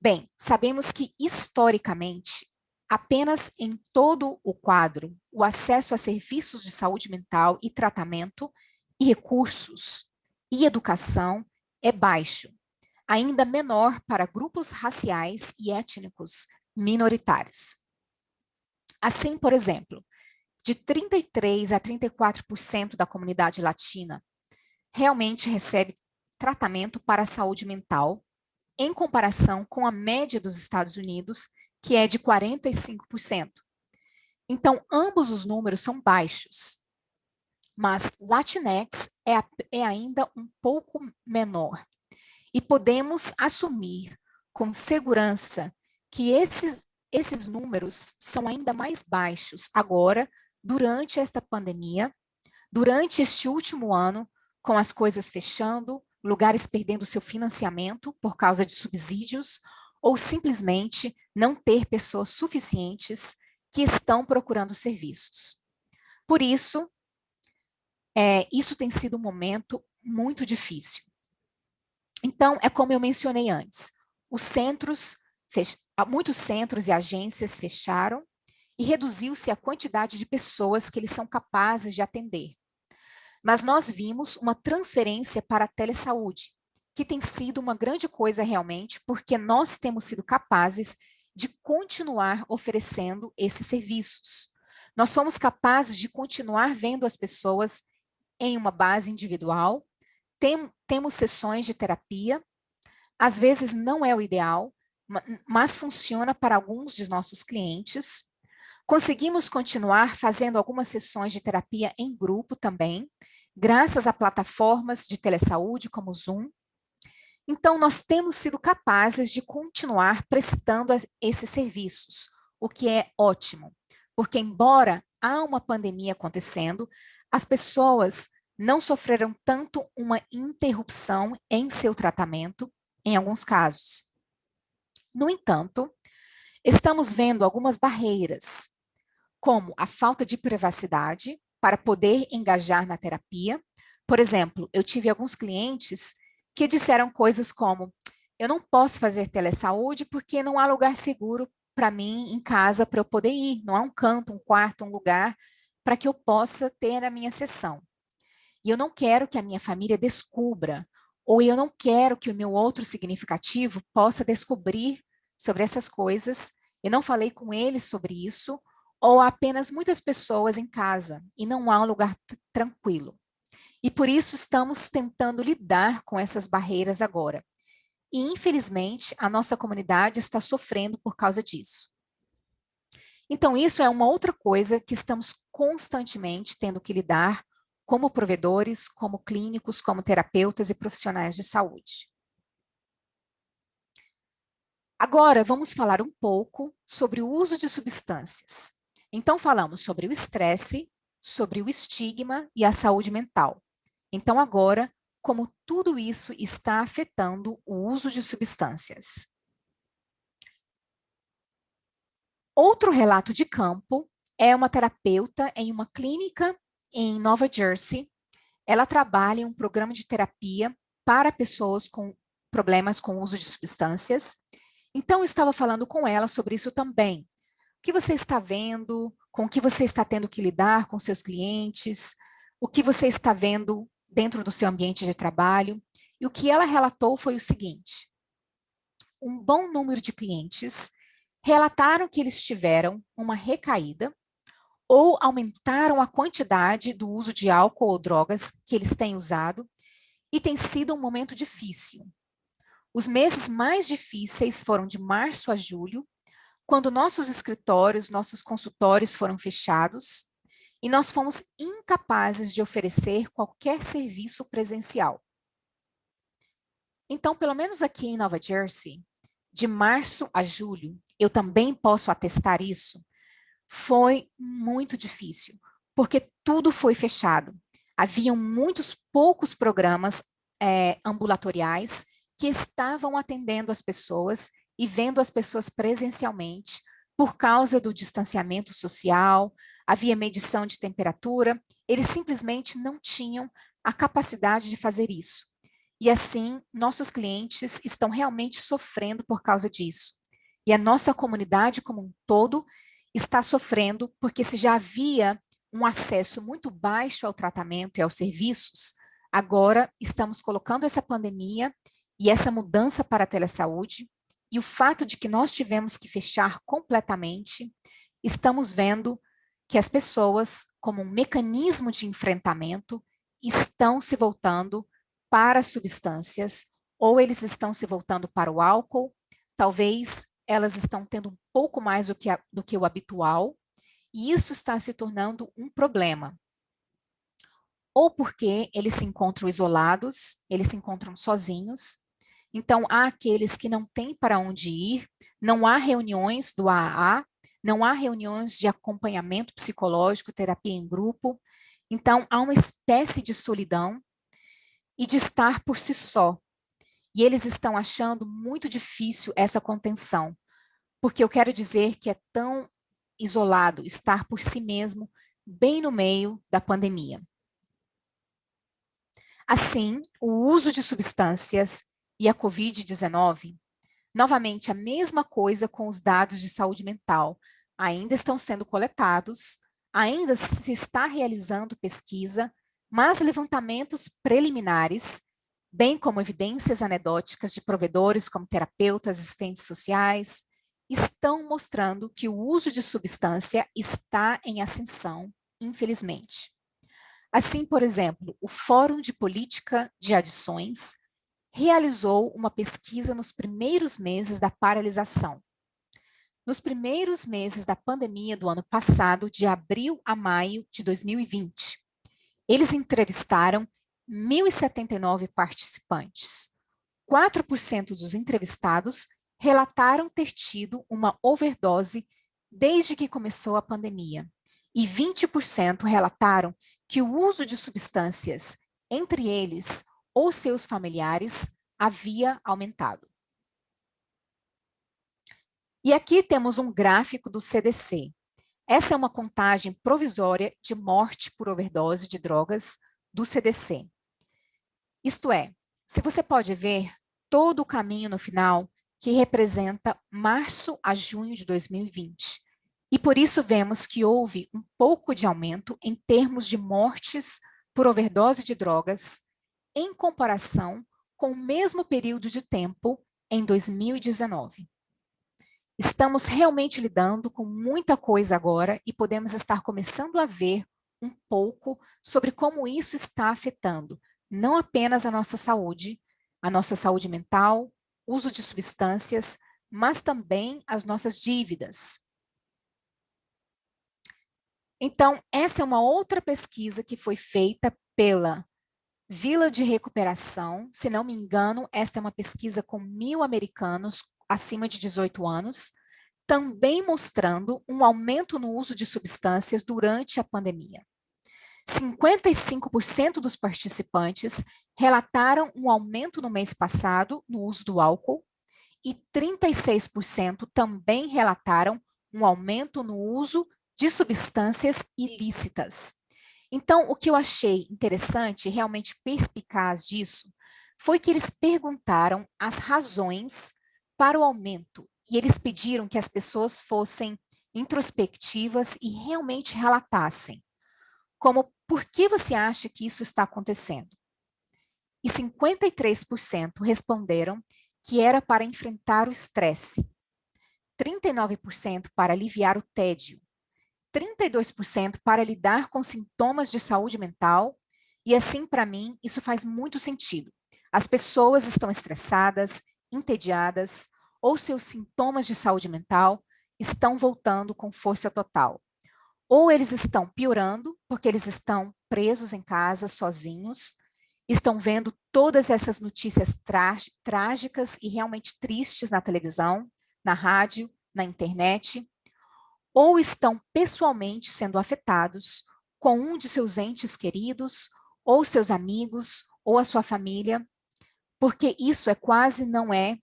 Speaker 1: Bem, sabemos que, historicamente, Apenas em todo o quadro, o acesso a serviços de saúde mental e tratamento, e recursos e educação é baixo, ainda menor para grupos raciais e étnicos minoritários. Assim, por exemplo, de 33% a 34% da comunidade latina realmente recebe tratamento para a saúde mental, em comparação com a média dos Estados Unidos, que é de 45%. Então, ambos os números são baixos, mas Latinx é ainda um pouco menor. E podemos assumir com segurança que esses números são ainda mais baixos agora, durante esta pandemia, durante este último ano, com as coisas fechando, lugares perdendo seu financiamento por causa de subsídios, ou simplesmente não ter pessoas suficientes que estão procurando serviços. Por isso, isso tem sido um momento muito difícil. Então, é como eu mencionei antes, muitos centros e agências fecharam e reduziu-se a quantidade de pessoas que eles são capazes de atender. Mas nós vimos uma transferência para a telesaúde, que tem sido uma grande coisa realmente, porque nós temos sido capazes de continuar oferecendo esses serviços. Nós somos capazes de continuar vendo as pessoas em uma base individual, temos sessões de terapia, às vezes não é o ideal, mas funciona para alguns de nossos clientes. Conseguimos continuar fazendo algumas sessões de terapia em grupo também, graças a plataformas de telesaúde como o Zoom. Então, nós temos sido capazes de continuar prestando esses serviços, o que é ótimo, porque embora há uma pandemia acontecendo, as pessoas não sofreram tanto uma interrupção em seu tratamento, em alguns casos. No entanto, estamos vendo algumas barreiras, como a falta de privacidade para poder engajar na terapia. Por exemplo, eu tive alguns clientes que disseram coisas como: eu não posso fazer telesaúde porque não há lugar seguro para mim em casa para eu poder ir, não há um canto, um quarto, um lugar para que eu possa ter a minha sessão. E eu não quero que a minha família descubra, ou eu não quero que o meu outro significativo possa descobrir sobre essas coisas. Eu não falei com eles sobre isso, ou há apenas muitas pessoas em casa e não há um lugar tranquilo. E por isso estamos tentando lidar com essas barreiras agora. E infelizmente a nossa comunidade está sofrendo por causa disso. Então isso é uma outra coisa que estamos constantemente tendo que lidar como provedores, como clínicos, como terapeutas e profissionais de saúde. Agora, vamos falar um pouco sobre o uso de substâncias. Então, falamos sobre o estresse, sobre o estigma e a saúde mental. Então, agora, como tudo isso está afetando o uso de substâncias. Outro relato de campo é uma terapeuta em uma clínica em Nova Jersey. Ela trabalha em um programa de terapia para pessoas com problemas com o uso de substâncias. Então, eu estava falando com ela sobre isso também. O que você está vendo, com o que você está tendo que lidar com seus clientes, o que você está vendo dentro do seu ambiente de trabalho. E o que ela relatou foi o seguinte: um bom número de clientes relataram que eles tiveram uma recaída ou aumentaram a quantidade do uso de álcool ou drogas que eles têm usado, e tem sido um momento difícil. Os meses mais difíceis foram de março a julho, quando nossos escritórios, nossos consultórios foram fechados e nós fomos incapazes de oferecer qualquer serviço presencial. Então, pelo menos aqui em Nova Jersey, de março a julho, eu também posso atestar isso, foi muito difícil, porque tudo foi fechado. Haviam muitos poucos programas ambulatoriais que estavam atendendo as pessoas e vendo as pessoas presencialmente por causa do distanciamento social, havia medição de temperatura, eles simplesmente não tinham a capacidade de fazer isso. E assim, nossos clientes estão realmente sofrendo por causa disso. E a nossa comunidade como um todo está sofrendo porque se já havia um acesso muito baixo ao tratamento e aos serviços, agora estamos colocando essa pandemia e essa mudança para a telesaúde e o fato de que nós tivemos que fechar completamente, estamos vendo que as pessoas, como um mecanismo de enfrentamento, estão se voltando para substâncias, ou eles estão se voltando para o álcool, talvez elas estão tendo um pouco mais do que o habitual, e isso está se tornando um problema. Ou porque eles se encontram isolados, eles se encontram sozinhos, então há aqueles que não têm para onde ir, não há reuniões do AA, não há reuniões de acompanhamento psicológico, terapia em grupo, então há uma espécie de solidão e de estar por si só. E eles estão achando muito difícil essa contenção, porque eu quero dizer que é tão isolado estar por si mesmo, bem no meio da pandemia. Assim, o uso de substâncias e a Covid-19, novamente a mesma coisa com os dados de saúde mental, ainda estão sendo coletados, ainda se está realizando pesquisa, mas levantamentos preliminares, bem como evidências anedóticas de provedores como terapeutas, assistentes sociais, estão mostrando que o uso de substância está em ascensão, infelizmente. Assim, por exemplo, o Fórum de Política de Adições realizou uma pesquisa nos primeiros meses da paralisação. Nos primeiros meses da pandemia do ano passado, de abril a maio de 2020, eles entrevistaram 1.079 participantes. 4% dos entrevistados relataram ter tido uma overdose desde que começou a pandemia, e 20% relataram que o uso de substâncias, entre eles ou seus familiares, havia aumentado. E aqui temos um gráfico do CDC. Essa é uma contagem provisória de morte por overdose de drogas do CDC. Isto é, se você pode ver todo o caminho no final, que representa março a junho de 2020. E por isso vemos que houve um pouco de aumento em termos de mortes por overdose de drogas, em comparação com o mesmo período de tempo em 2019. Estamos realmente lidando com muita coisa agora e podemos estar começando a ver um pouco sobre como isso está afetando não apenas a nossa saúde mental, uso de substâncias, mas também as nossas dívidas. Então, essa é uma outra pesquisa que foi feita pela Vila de Recuperação. Se não me engano, esta é uma pesquisa com 1.000 americanos acima de 18 anos, também mostrando um aumento no uso de substâncias durante a pandemia. 55% dos participantes relataram um aumento no mês passado no uso do álcool e 36% também relataram um aumento no uso de substâncias ilícitas. Então, o que eu achei interessante e realmente perspicaz disso foi que eles perguntaram as razões para o aumento e eles pediram que as pessoas fossem introspectivas e realmente relatassem como por que você acha que isso está acontecendo? E 53% responderam que era para enfrentar o estresse, 39% para aliviar o tédio, 32% para lidar com sintomas de saúde mental, e assim, para mim, isso faz muito sentido. As pessoas estão estressadas, entediadas, ou seus sintomas de saúde mental estão voltando com força total. Ou eles estão piorando, porque eles estão presos em casa, sozinhos, estão vendo todas essas notícias trágicas e realmente tristes na televisão, na rádio, na internet, ou estão pessoalmente sendo afetados com um de seus entes queridos, ou seus amigos, ou a sua família, porque isso é quase não é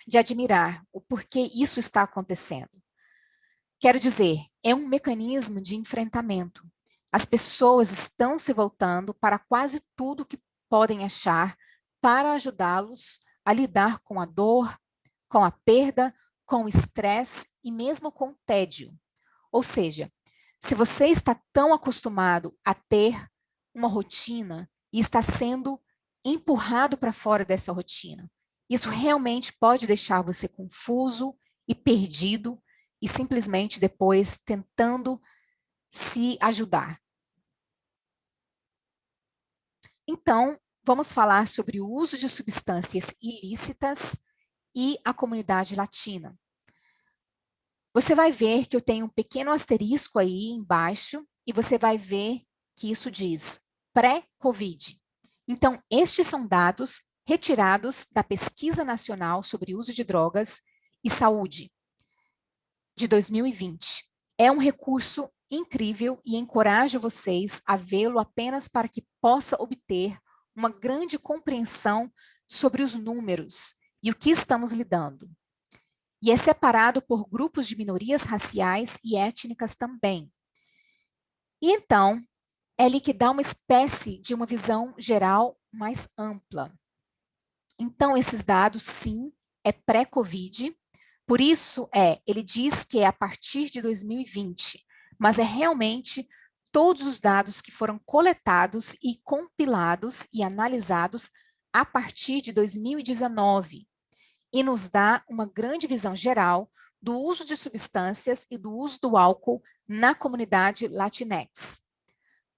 Speaker 1: de admirar o porquê isso está acontecendo. Quero dizer, é um mecanismo de enfrentamento. As pessoas estão se voltando para quase tudo que podem achar para ajudá-los a lidar com a dor, com a perda, com estresse e mesmo com tédio. Ou seja, se você está tão acostumado a ter uma rotina e está sendo empurrado para fora dessa rotina, isso realmente pode deixar você confuso e perdido e simplesmente depois tentando se ajudar. Então, vamos falar sobre o uso de substâncias ilícitas e a comunidade latina. Você vai ver que eu tenho um pequeno asterisco aí embaixo e você vai ver que isso diz pré-Covid. Então, estes são dados retirados da Pesquisa Nacional sobre Uso de Drogas e Saúde de 2020. É um recurso incrível e encorajo vocês a vê-lo apenas para que possa obter uma grande compreensão sobre os números e o que estamos lidando. E é separado por grupos de minorias raciais e étnicas também. E então, é ali que dá uma espécie de uma visão geral mais ampla. Então, esses dados, sim, é pré-Covid, por isso ele diz que é a partir de 2020, mas é realmente todos os dados que foram coletados e compilados e analisados a partir de 2019 e nos dá uma grande visão geral do uso de substâncias e do uso do álcool na comunidade Latinx.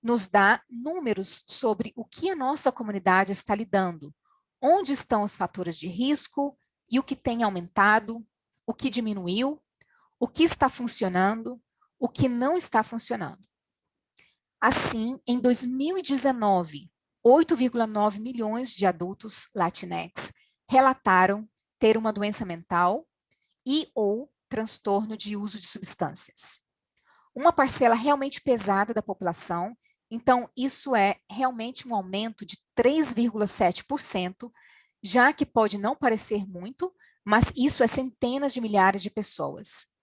Speaker 1: Nos dá números sobre o que a nossa comunidade está lidando, onde estão os fatores de risco e o que tem aumentado, o que diminuiu, o que está funcionando, o que não está funcionando. Assim, em 2019, 8,9 milhões de adultos Latinx relataram ter uma doença mental e ou transtorno de uso de substâncias. Uma parcela realmente pesada da população, então isso é realmente um aumento de 3,7%, já que pode não parecer muito, mas isso é centenas de milhares de pessoas.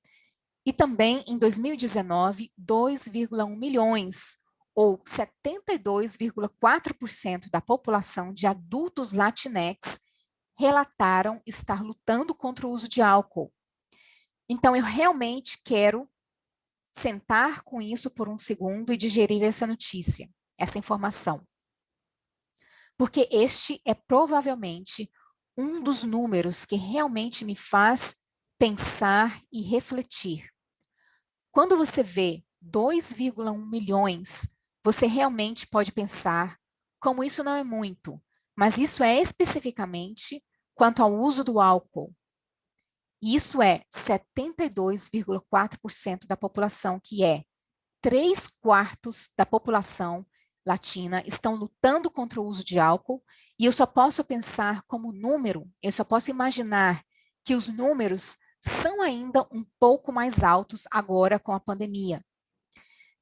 Speaker 1: E também, em 2019, 2,1 milhões, ou 72,4% da população de adultos Latinx relataram estar lutando contra o uso de álcool. Então, eu realmente quero sentar com isso por um segundo e digerir essa notícia, essa informação. Porque este é provavelmente um dos números que realmente me faz pensar e refletir. Quando você vê 2,1 milhões, você realmente pode pensar como isso não é muito, mas isso é especificamente quanto ao uso do álcool. Isso é 72,4% da população, que é 3/4 da população latina estão lutando contra o uso de álcool, e eu só posso pensar como número, eu só posso imaginar que os números são ainda um pouco mais altos agora com a pandemia.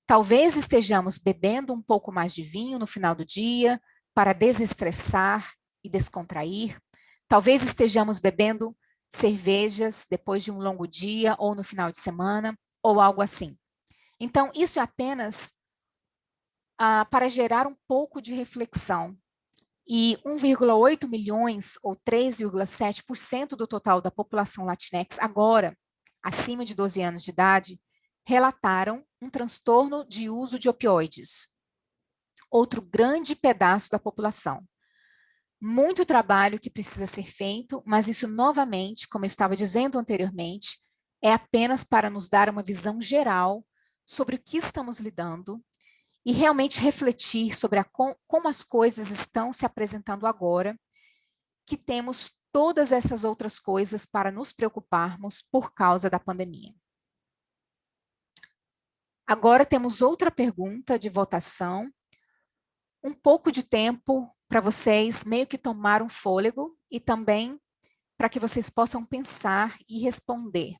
Speaker 1: Talvez estejamos bebendo um pouco mais de vinho no final do dia para desestressar e descontrair. Talvez estejamos bebendo cervejas depois de um longo dia ou no final de semana, ou algo assim. Então, isso é apenas para gerar um pouco de reflexão. E 1,8 milhões, ou 3,7% do total da população Latinx, agora, acima de 12 anos de idade, relataram um transtorno de uso de opioides. Outro grande pedaço da população. Muito trabalho que precisa ser feito, mas isso novamente, como eu estava dizendo anteriormente, é apenas para nos dar uma visão geral sobre o que estamos lidando e realmente refletir sobre como as coisas estão se apresentando agora, que temos todas essas outras coisas para nos preocuparmos por causa da pandemia. Agora temos outra pergunta de votação, um pouco de tempo para vocês meio que tomar um fôlego e também para que vocês possam pensar e responder.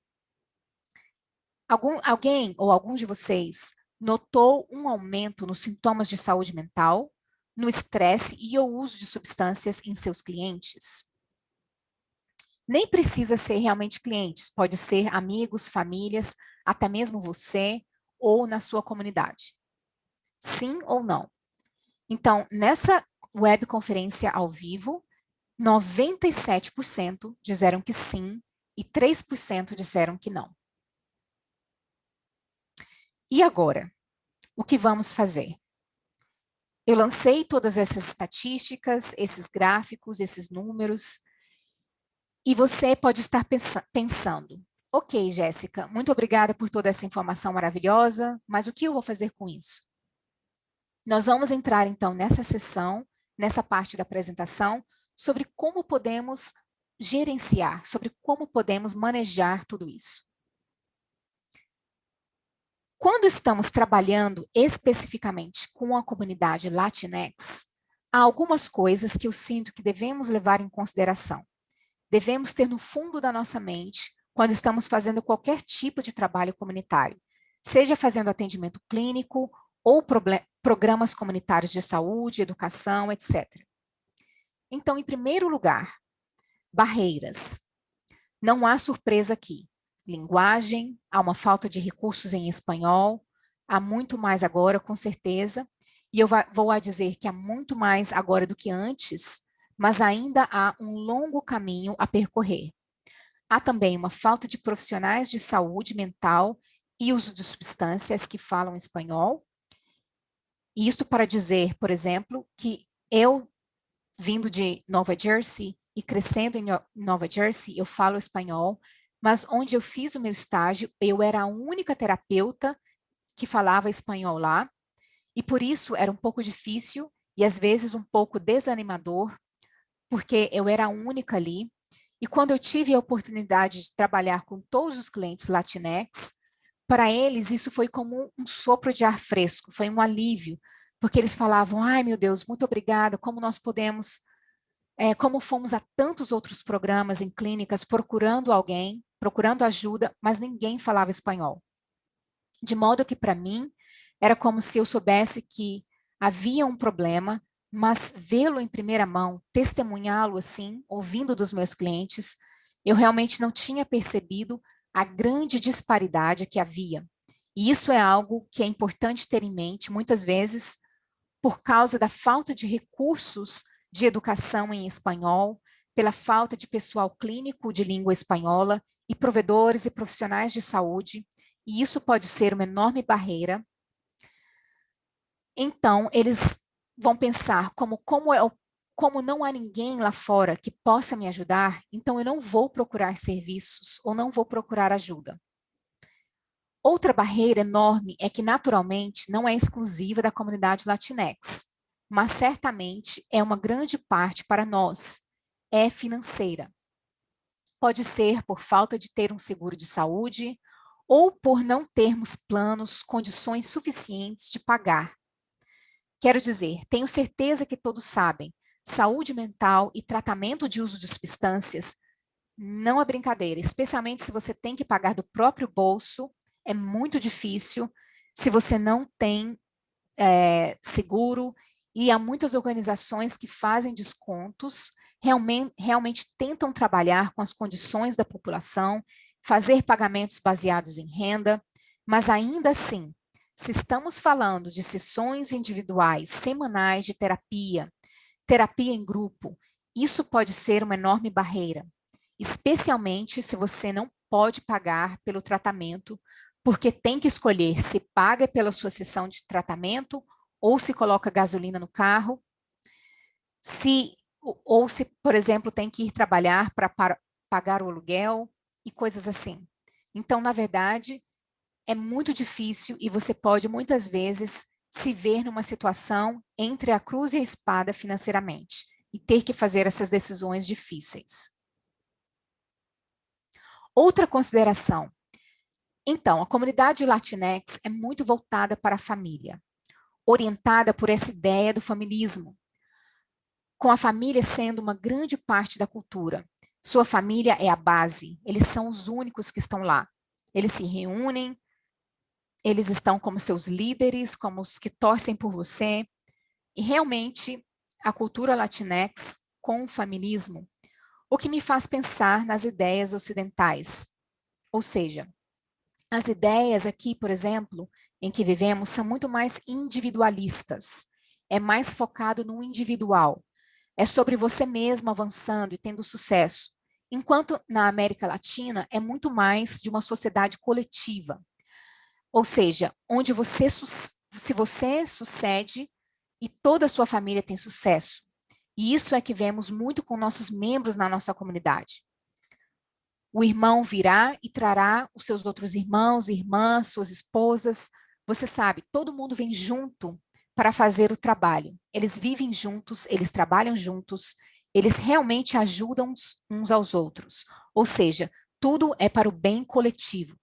Speaker 1: Alguém ou algum de vocês notou um aumento nos sintomas de saúde mental, no estresse e o uso de substâncias em seus clientes? Nem precisa ser realmente clientes, pode ser amigos, famílias, até mesmo você ou na sua comunidade. Sim ou não? Então, nessa webconferência ao vivo, 97% disseram que sim, e 3% disseram que não. E agora, o que vamos fazer? Eu lancei todas essas estatísticas, esses gráficos, esses números, e você pode estar pensando, ok, Jéssica, muito obrigada por toda essa informação maravilhosa, mas o que eu vou fazer com isso? Nós vamos entrar, então, nessa sessão, nessa parte da apresentação, sobre como podemos gerenciar, sobre como podemos manejar tudo isso. Quando estamos trabalhando especificamente com a comunidade Latinx, há algumas coisas que eu sinto que devemos levar em consideração. Devemos ter no fundo da nossa mente quando estamos fazendo qualquer tipo de trabalho comunitário, seja fazendo atendimento clínico ou programas comunitários de saúde, educação, etc. Então, em primeiro lugar, barreiras. Não há surpresa aqui. Linguagem, há uma falta de recursos em espanhol, há muito mais agora, com certeza, e eu vou dizer que há muito mais agora do que antes, mas ainda há um longo caminho a percorrer. Há também uma falta de profissionais de saúde mental e uso de substâncias que falam espanhol. E isso para dizer, por exemplo, que eu, vindo de Nova Jersey e crescendo em Nova Jersey, eu falo espanhol, mas onde eu fiz o meu estágio, eu era a única terapeuta que falava espanhol lá, e por isso era um pouco difícil e às vezes um pouco desanimador, porque eu era a única ali. E quando eu tive a oportunidade de trabalhar com todos os clientes Latinx, para eles isso foi como um sopro de ar fresco, foi um alívio, porque eles falavam, ai meu Deus, muito obrigada, como nós podemos, como fomos a tantos outros programas em clínicas procurando alguém, procurando ajuda, mas ninguém falava espanhol. De modo que para mim era como se eu soubesse que havia um problema, mas vê-lo em primeira mão, testemunhá-lo assim, ouvindo dos meus clientes, eu realmente não tinha percebido a grande disparidade que havia. E isso é algo que é importante ter em mente, muitas vezes, por causa da falta de recursos de educação em espanhol, pela falta de pessoal clínico de língua espanhola e provedores e profissionais de saúde, e isso pode ser uma enorme barreira. Então, eles vão pensar como não há ninguém lá fora que possa me ajudar, então eu não vou procurar serviços ou não vou procurar ajuda. Outra barreira enorme é que, naturalmente, não é exclusiva da comunidade Latinx, mas certamente é uma grande parte para nós, é financeira. Pode ser por falta de ter um seguro de saúde ou por não termos planos, condições suficientes de pagar. Quero dizer, tenho certeza que todos sabem, saúde mental e tratamento de uso de substâncias não é brincadeira, especialmente se você tem que pagar do próprio bolso, é muito difícil se você não tem seguro, e há muitas organizações que fazem descontos, realmente tentam trabalhar com as condições da população, fazer pagamentos baseados em renda, mas ainda assim, se estamos falando de sessões individuais, semanais de terapia, terapia em grupo, isso pode ser uma enorme barreira, especialmente se você não pode pagar pelo tratamento, porque tem que escolher se paga pela sua sessão de tratamento ou se coloca gasolina no carro, ou se, por exemplo, tem que ir trabalhar para pagar o aluguel e coisas assim. Então, na verdade, é muito difícil e você pode muitas vezes se ver numa situação entre a cruz e a espada financeiramente e ter que fazer essas decisões difíceis. Outra consideração. Então, a comunidade Latinx é muito voltada para a família, orientada por essa ideia do familismo, com a família sendo uma grande parte da cultura. Sua família é a base, eles são os únicos que estão lá. Eles se reúnem, eles estão como seus líderes, como os que torcem por você. E realmente, a cultura Latinx com o familismo, o que me faz pensar nas ideias ocidentais. Ou seja, as ideias aqui, por exemplo, em que vivemos, são muito mais individualistas. É mais focado no individual. É sobre você mesmo avançando e tendo sucesso. Enquanto na América Latina é muito mais de uma sociedade coletiva, ou seja, onde se você sucede e toda a sua família tem sucesso. E isso é que vemos muito com nossos membros na nossa comunidade. O irmão virá e trará os seus outros irmãos, irmãs, suas esposas. Você sabe, todo mundo vem junto para fazer o trabalho. Eles vivem juntos, eles trabalham juntos, eles realmente ajudam uns aos outros. Ou seja, tudo é para o bem coletivo.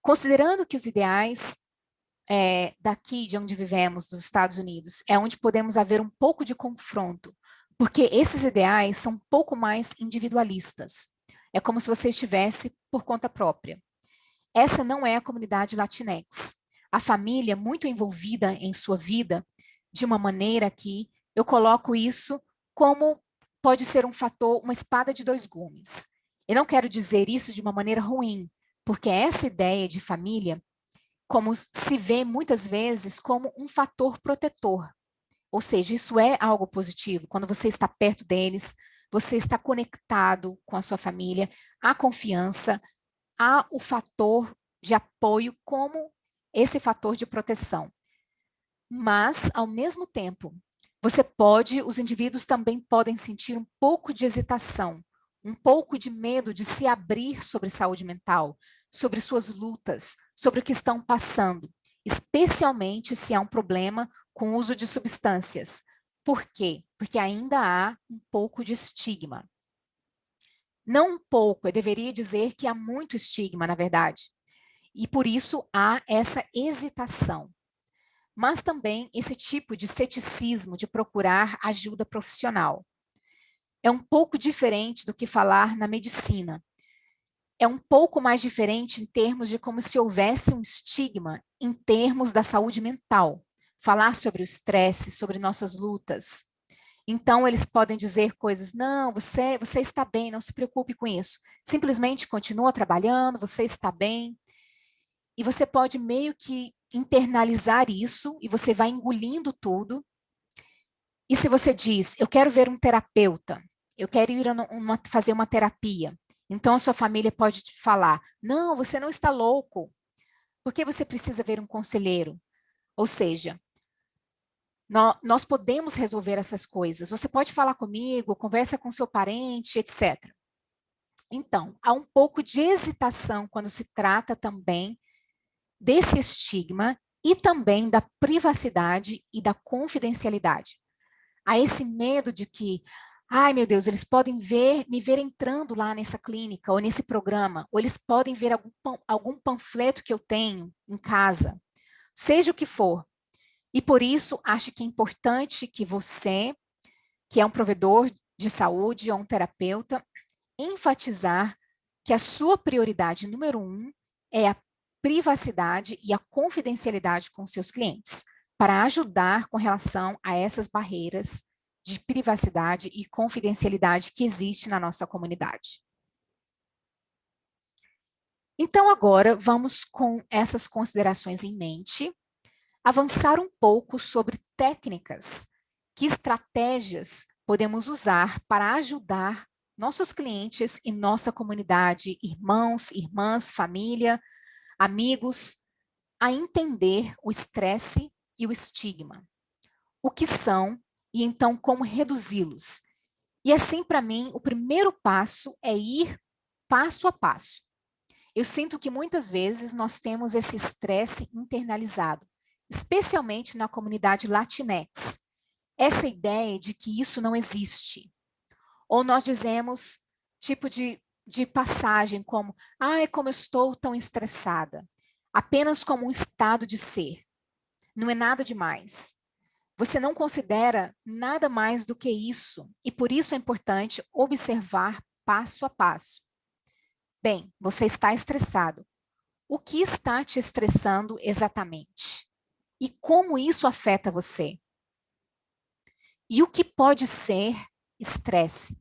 Speaker 1: Considerando que os ideais daqui de onde vivemos, dos Estados Unidos, é onde podemos haver um pouco de confronto, porque esses ideais são um pouco mais individualistas. É como se você estivesse por conta própria. Essa não é a comunidade Latinx. A família muito envolvida em sua vida, de uma maneira que eu coloco isso como pode ser um fator, uma espada de dois gumes. Eu não quero dizer isso de uma maneira ruim, porque essa ideia de família, como se vê muitas vezes como um fator protetor. Ou seja, isso é algo positivo. Quando você está perto deles, você está conectado com a sua família, há confiança, há o fator de apoio como esse fator de proteção. Mas, ao mesmo tempo, os indivíduos também podem sentir um pouco de hesitação, um pouco de medo de se abrir sobre saúde mental, sobre suas lutas, sobre o que estão passando, especialmente se há um problema com o uso de substâncias. Por quê? Porque ainda há um pouco de estigma. Não um pouco, eu deveria dizer que há muito estigma, na verdade. E por isso há essa hesitação. Mas também esse tipo de ceticismo de procurar ajuda profissional. É um pouco diferente do que falar na medicina. É um pouco mais diferente em termos de como se houvesse um estigma em termos da saúde mental. Falar sobre o estresse, sobre nossas lutas. Então, eles podem dizer coisas, não, você está bem, não se preocupe com isso. Simplesmente continua trabalhando, você está bem. E você pode meio que internalizar isso e você vai engolindo tudo. E se você diz, eu quero ver um terapeuta, eu quero ir fazer uma terapia, então a sua família pode te falar, não, você não está louco, por que você precisa ver um conselheiro? Ou seja, nós podemos resolver essas coisas, você pode falar comigo, conversa com seu parente, etc. Então, há um pouco de hesitação quando se trata também desse estigma e também da privacidade e da confidencialidade. Há esse medo de que, ai meu Deus, eles podem me ver entrando lá nessa clínica ou nesse programa, ou eles podem ver algum panfleto que eu tenho em casa, seja o que for. E por isso, acho que é importante que você, que é um provedor de saúde ou um terapeuta, enfatizar que a sua prioridade número 1 é a privacidade e a confidencialidade com seus clientes, para ajudar com relação a essas barreiras de privacidade e confidencialidade que existe na nossa comunidade. Então, agora, vamos com essas considerações em mente, avançar um pouco sobre técnicas, que estratégias podemos usar para ajudar nossos clientes e nossa comunidade, irmãos, irmãs, família, amigos, a entender o estresse e o estigma. O que são e então como reduzi-los. E assim, para mim, o primeiro passo é ir passo a passo. Eu sinto que muitas vezes nós temos esse estresse internalizado, especialmente na comunidade Latinx. Essa ideia de que isso não existe. Ou nós dizemos, tipo de passagem como, ai, como eu estou tão estressada. Apenas como um estado de ser. Não é nada demais. Você não considera nada mais do que isso, e por isso é importante observar passo a passo. Bem, você está estressado. O que está te estressando exatamente? E como isso afeta você? E o que pode ser estresse?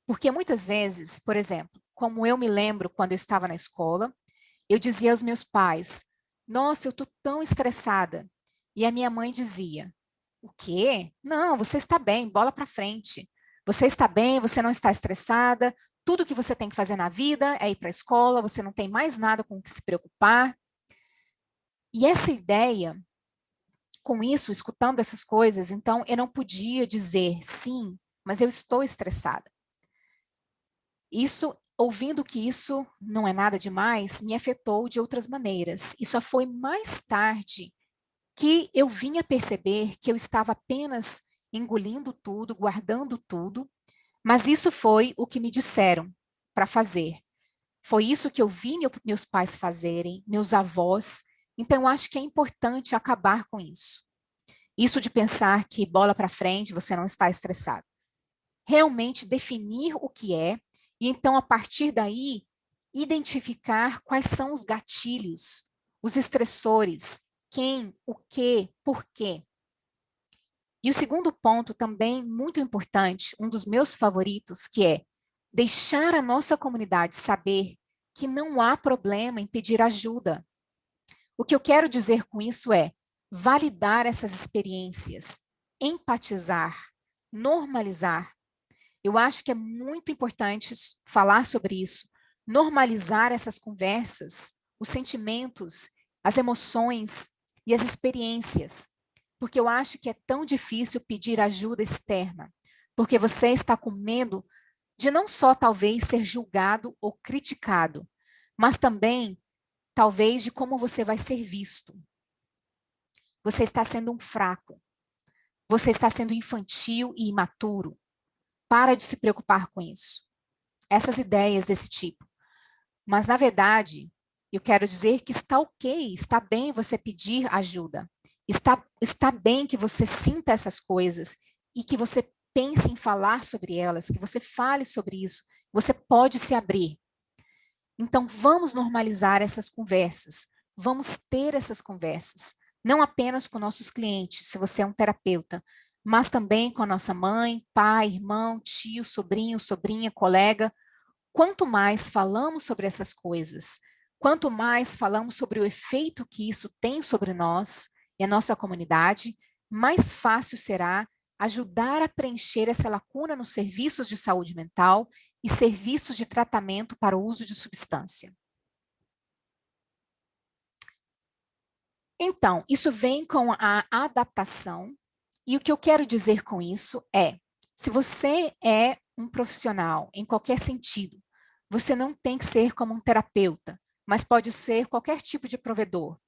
Speaker 1: Porque muitas vezes, por exemplo, como eu me lembro quando eu estava na escola, eu dizia aos meus pais, nossa, eu estou tão estressada. E a minha mãe dizia, o quê? Não, você está bem, bola para frente. Você está bem, você não está estressada, tudo que você tem que fazer na vida é ir para a escola, você não tem mais nada com o que se preocupar. E essa ideia, com isso, escutando essas coisas, então eu não podia dizer sim, mas eu estou estressada. Ouvindo que isso não é nada demais, me afetou de outras maneiras. E só foi mais tarde que eu vinha perceber que eu estava apenas engolindo tudo, guardando tudo, mas isso foi o que me disseram para fazer. Foi isso que eu vi meus pais fazerem, meus avós. Então, eu acho que é importante acabar com isso. Isso de pensar que bola para frente, você não está estressado. Realmente definir o que é, e então, a partir daí, identificar quais são os gatilhos, os estressores, quem, o que, por quê. E o segundo ponto, também muito importante, um dos meus favoritos, que é deixar a nossa comunidade saber que não há problema em pedir ajuda. O que eu quero dizer com isso é validar essas experiências, empatizar, normalizar. Eu acho que é muito importante falar sobre isso, normalizar essas conversas, os sentimentos, as emoções e as experiências, porque eu acho que é tão difícil pedir ajuda externa, porque você está com medo de não só talvez ser julgado ou criticado, mas também talvez de como você vai ser visto. Você está sendo um fraco, você está sendo infantil e imaturo. Para de se preocupar com isso. Essas ideias desse tipo. Mas, na verdade, eu quero dizer que está ok, está bem você pedir ajuda. Está bem que você sinta essas coisas e que você pense em falar sobre elas, que você fale sobre isso. Você pode se abrir. Então, vamos normalizar essas conversas. Vamos ter essas conversas. Não apenas com nossos clientes, se você é um terapeuta, mas também com a nossa mãe, pai, irmão, tio, sobrinho, sobrinha, colega. Quanto mais falamos sobre essas coisas, quanto mais falamos sobre o efeito que isso tem sobre nós e a nossa comunidade, mais fácil será ajudar a preencher essa lacuna nos serviços de saúde mental e serviços de tratamento para o uso de substância. Então, isso vem com a adaptação, e o que eu quero dizer com isso é, se você é um profissional em qualquer sentido, você não tem que ser como um terapeuta, mas pode ser qualquer tipo de provedor.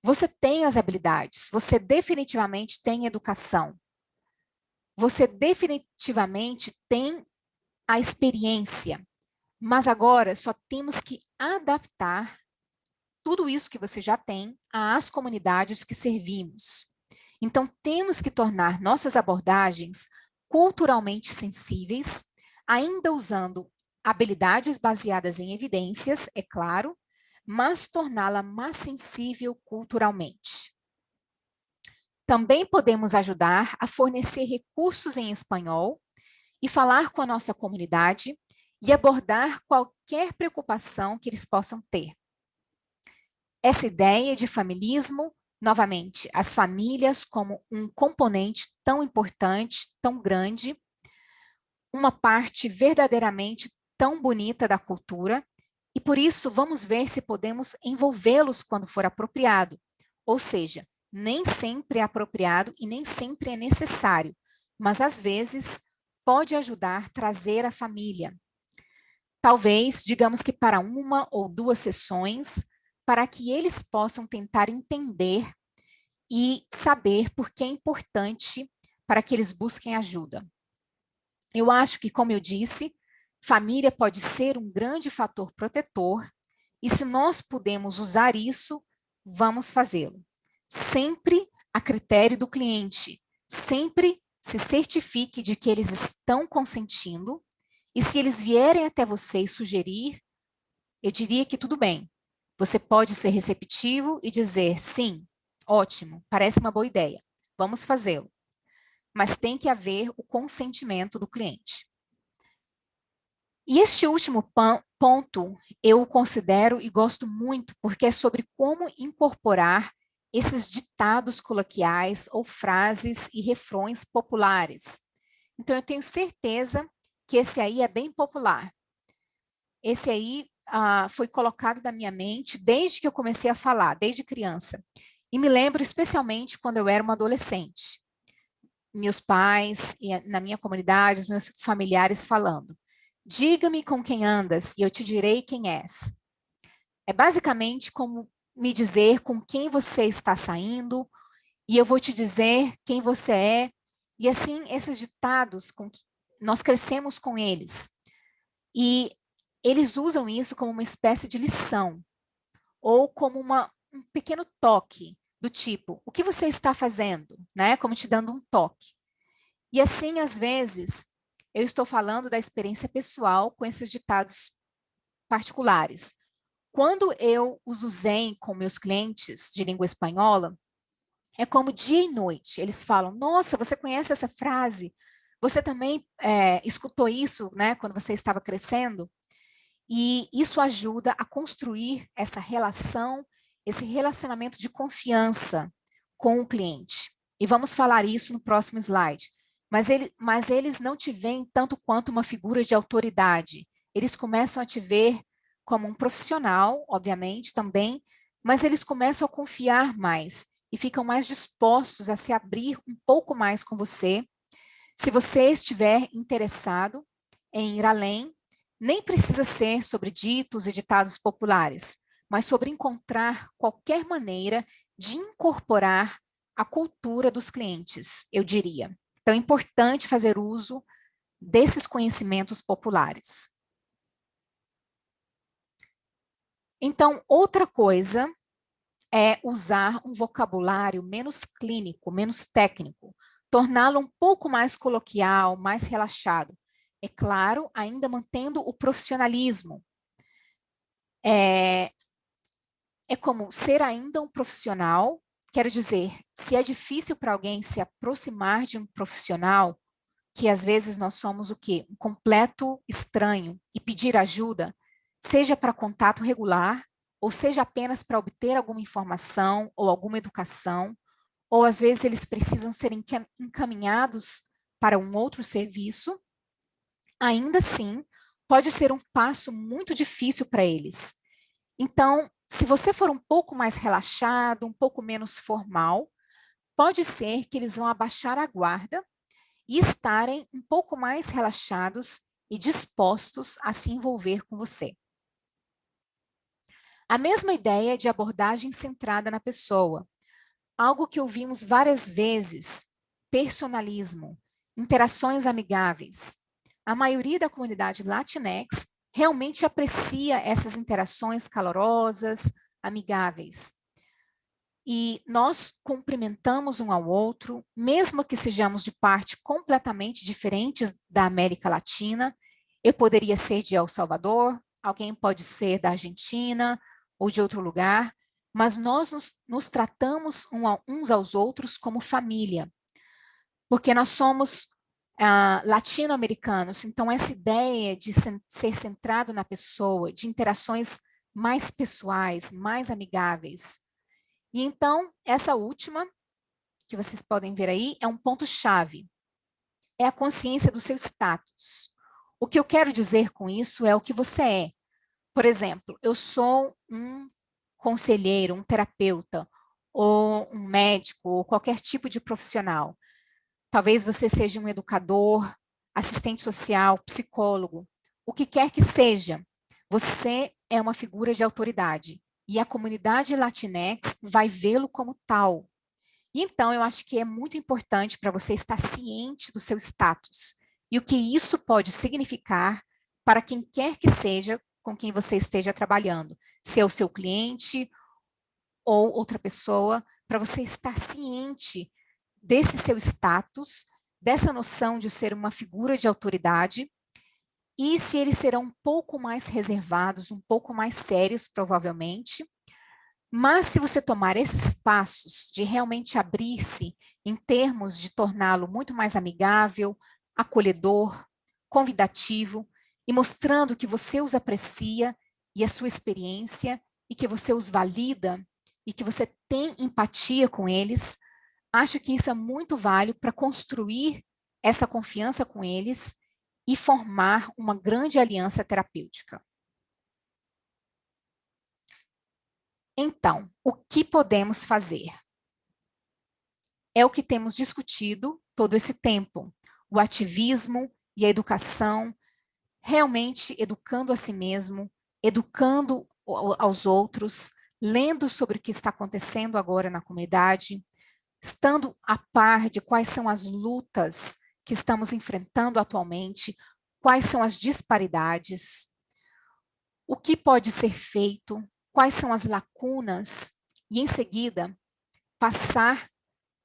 Speaker 1: Você tem as habilidades, você definitivamente tem educação, você definitivamente tem a experiência, mas agora só temos que adaptar tudo isso que você já tem às comunidades que servimos. Então, temos que tornar nossas abordagens culturalmente sensíveis, ainda usando habilidades baseadas em evidências, é claro, mas torná-la mais sensível culturalmente. Também podemos ajudar a fornecer recursos em espanhol e falar com a nossa comunidade e abordar qualquer preocupação que eles possam ter. Essa ideia de familismo, novamente, as famílias como um componente tão importante, tão grande, uma parte verdadeiramente tão bonita da cultura, e por isso vamos ver se podemos envolvê-los quando for apropriado. Ou seja, nem sempre é apropriado e nem sempre é necessário, mas às vezes pode ajudar a trazer a família. Talvez, digamos que para uma ou duas sessões, para que eles possam tentar entender e saber por que é importante para que eles busquem ajuda. Eu acho que, como eu disse, família pode ser um grande fator protetor, e se nós podemos usar isso, vamos fazê-lo. Sempre a critério do cliente, sempre se certifique de que eles estão consentindo, e se eles vierem até você e sugerir, eu diria que tudo bem. Você pode ser receptivo e dizer, sim, ótimo, parece uma boa ideia, vamos fazê-lo. Mas tem que haver o consentimento do cliente. E este último ponto eu considero e gosto muito, porque é sobre como incorporar esses ditados coloquiais ou frases e refrões populares. Então, eu tenho certeza que esse aí é bem popular. Esse aí foi colocado na minha mente desde que eu comecei a falar, desde criança. E me lembro especialmente quando eu era uma adolescente. Meus pais, e na minha comunidade, os meus familiares falando. Diga-me com quem andas e eu te direi quem és. É basicamente como me dizer com quem você está saindo e eu vou te dizer quem você é. E assim, esses ditados, nós crescemos com eles. E eles usam isso como uma espécie de lição ou como um pequeno toque do tipo, o que você está fazendo, né? Como te dando um toque. E assim, às vezes, eu estou falando da experiência pessoal com esses ditados particulares. Quando eu os usei com meus clientes de língua espanhola, é como dia e noite. Eles falam, nossa, você conhece essa frase? Você também escutou isso, né, quando você estava crescendo? E isso ajuda a construir essa relação, esse relacionamento de confiança com o cliente. E vamos falar isso no próximo slide. Mas eles não te veem tanto quanto uma figura de autoridade. Eles começam a te ver como um profissional, obviamente, também, mas eles começam a confiar mais e ficam mais dispostos a se abrir um pouco mais com você. Se você estiver interessado em ir além, nem precisa ser sobre ditos e ditados populares, mas sobre encontrar qualquer maneira de incorporar a cultura dos clientes, eu diria. Então, é importante fazer uso desses conhecimentos populares. Então, outra coisa é usar um vocabulário menos clínico, menos técnico, torná-lo um pouco mais coloquial, mais relaxado. É claro, ainda mantendo o profissionalismo. É como ser ainda um profissional, quero dizer, se é difícil para alguém se aproximar de um profissional, que às vezes nós somos o quê? Um completo estranho, e pedir ajuda, seja para contato regular, ou seja apenas para obter alguma informação ou alguma educação, ou às vezes eles precisam ser encaminhados para um outro serviço, ainda assim, pode ser um passo muito difícil para eles. Então, se você for um pouco mais relaxado, um pouco menos formal, pode ser que eles vão abaixar a guarda e estarem um pouco mais relaxados e dispostos a se envolver com você. A mesma ideia de abordagem centrada na pessoa, algo que ouvimos várias vezes, personalismo, interações amigáveis. A maioria da comunidade Latinx realmente aprecia essas interações calorosas, amigáveis. E nós cumprimentamos um ao outro, mesmo que sejamos de parte completamente diferentes da América Latina. Eu poderia ser de El Salvador, alguém pode ser da Argentina ou de outro lugar, mas nós nos tratamos uns aos outros como família, porque nós somos latino-americanos. Então, essa ideia de ser centrado na pessoa, de interações mais pessoais, mais amigáveis. E então, essa última, que vocês podem ver aí, é um ponto-chave. É a consciência do seu status. O que eu quero dizer com isso é o que você é. Por exemplo, eu sou um conselheiro, um terapeuta, ou um médico, ou qualquer tipo de profissional. Talvez você seja um educador, assistente social, psicólogo, o que quer que seja. Você é uma figura de autoridade e a comunidade Latinx vai vê-lo como tal. E então, eu acho que é muito importante para você estar ciente do seu status e o que isso pode significar para quem quer que seja com quem você esteja trabalhando, se é o seu cliente ou outra pessoa, para você estar ciente desse seu status, dessa noção de ser uma figura de autoridade, e se eles serão um pouco mais reservados, um pouco mais sérios, provavelmente. Mas se você tomar esses passos de realmente abrir-se em termos de torná-lo muito mais amigável, acolhedor, convidativo, e mostrando que você os aprecia e a sua experiência, e que você os valida, e que você tem empatia com eles, acho que isso é muito válido para construir essa confiança com eles e formar uma grande aliança terapêutica. Então, o que podemos fazer? É o que temos discutido todo esse tempo, o ativismo e a educação, realmente educando a si mesmo, educando aos outros, lendo sobre o que está acontecendo agora na comunidade, estando a par de quais são as lutas que estamos enfrentando atualmente, quais são as disparidades, o que pode ser feito, quais são as lacunas, e em seguida passar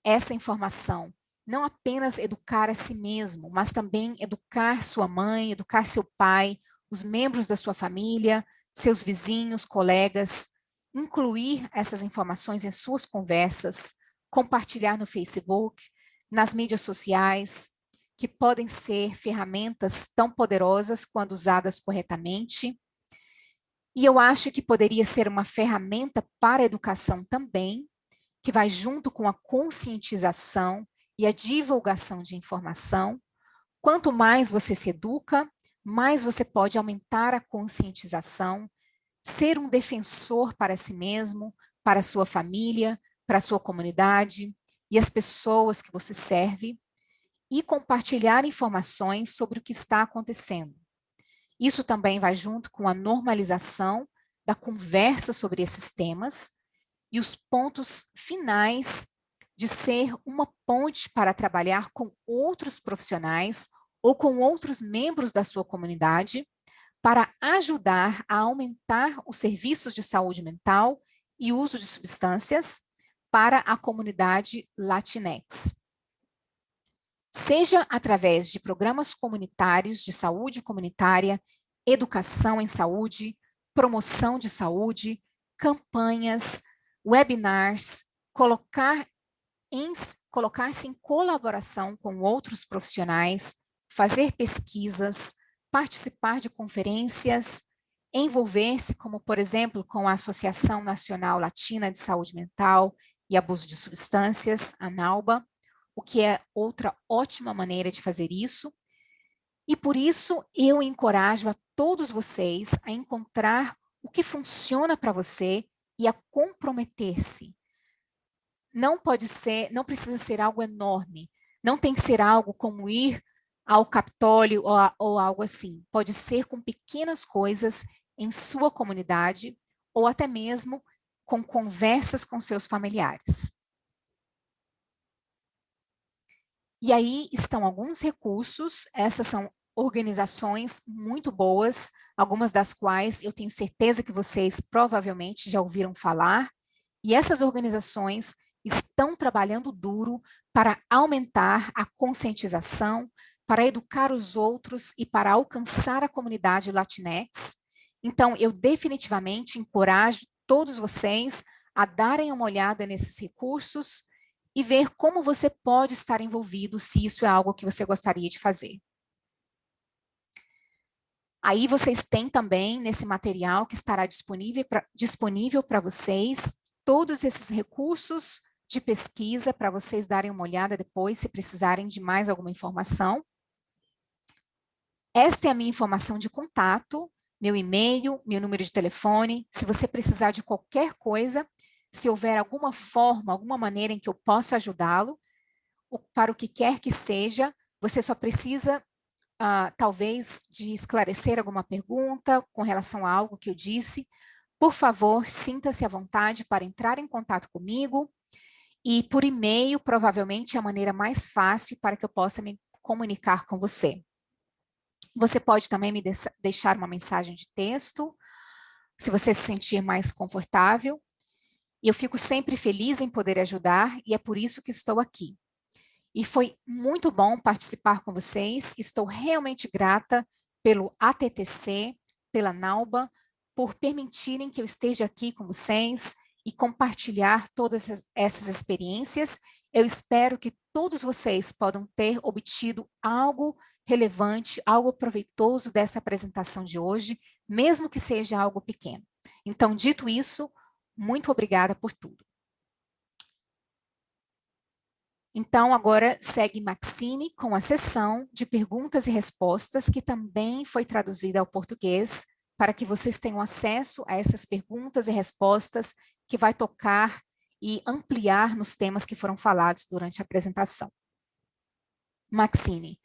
Speaker 1: essa informação. Não apenas educar a si mesmo, mas também educar sua mãe, educar seu pai, os membros da sua família, seus vizinhos, colegas, incluir essas informações em suas conversas, compartilhar no Facebook, nas mídias sociais, que podem ser ferramentas tão poderosas quando usadas corretamente. E eu acho que poderia ser uma ferramenta para a educação também, que vai junto com a conscientização e a divulgação de informação. Quanto mais você se educa, mais você pode aumentar a conscientização, ser um defensor para si mesmo, para a sua família, para a sua comunidade e as pessoas que você serve, e compartilhar informações sobre o que está acontecendo. Isso também vai junto com a normalização da conversa sobre esses temas e os pontos finais de ser uma ponte para trabalhar com outros profissionais ou com outros membros da sua comunidade para ajudar a aumentar os serviços de saúde mental e uso de substâncias para a comunidade Latinx. Seja através de programas comunitários de saúde comunitária, educação em saúde, promoção de saúde, campanhas, webinars, colocar-se em colaboração com outros profissionais, fazer pesquisas, participar de conferências, envolver-se, como, por exemplo, com a Associação Nacional Latina de Saúde Mental e Abuso de Substâncias, a ANALBA, o que é outra ótima maneira de fazer isso. E por isso eu encorajo a todos vocês a encontrar o que funciona para você e a comprometer-se. Não precisa ser algo enorme, não tem que ser algo como ir ao Capitólio ou algo assim. Pode ser com pequenas coisas em sua comunidade ou até mesmo com conversas com seus familiares. E aí estão alguns recursos, essas são organizações muito boas, algumas das quais eu tenho certeza que vocês provavelmente já ouviram falar, e essas organizações estão trabalhando duro para aumentar a conscientização, para educar os outros e para alcançar a comunidade Latinx. Então, eu definitivamente encorajo todos vocês a darem uma olhada nesses recursos e ver como você pode estar envolvido se isso é algo que você gostaria de fazer. Aí vocês têm também nesse material que estará disponível para vocês todos esses recursos de pesquisa para vocês darem uma olhada depois, se precisarem de mais alguma informação. Esta é a minha informação de contato, meu e-mail, meu número de telefone. Se você precisar de qualquer coisa, se houver alguma forma, alguma maneira em que eu possa ajudá-lo, para o que quer que seja, você só precisa, talvez, de esclarecer alguma pergunta com relação a algo que eu disse. Por favor, sinta-se à vontade para entrar em contato comigo. E por e-mail, provavelmente, é a maneira mais fácil para que eu possa me comunicar com você. Você pode também me deixar uma mensagem de texto, se você se sentir mais confortável. E eu fico sempre feliz em poder ajudar, e é por isso que estou aqui. E foi muito bom participar com vocês. Estou realmente grata pelo ATTC, pela NALBA, por permitirem que eu esteja aqui com vocês e compartilhar todas essas experiências. Eu espero que todos vocês possam ter obtido algo relevante, algo proveitoso dessa apresentação de hoje, mesmo que seja algo pequeno. Então, dito isso, muito obrigada por tudo. Então, agora segue Maxine com a sessão de perguntas e respostas, que também foi traduzida ao português, para que vocês tenham acesso a essas perguntas e respostas que vai tocar e ampliar nos temas que foram falados durante a apresentação. Maxine.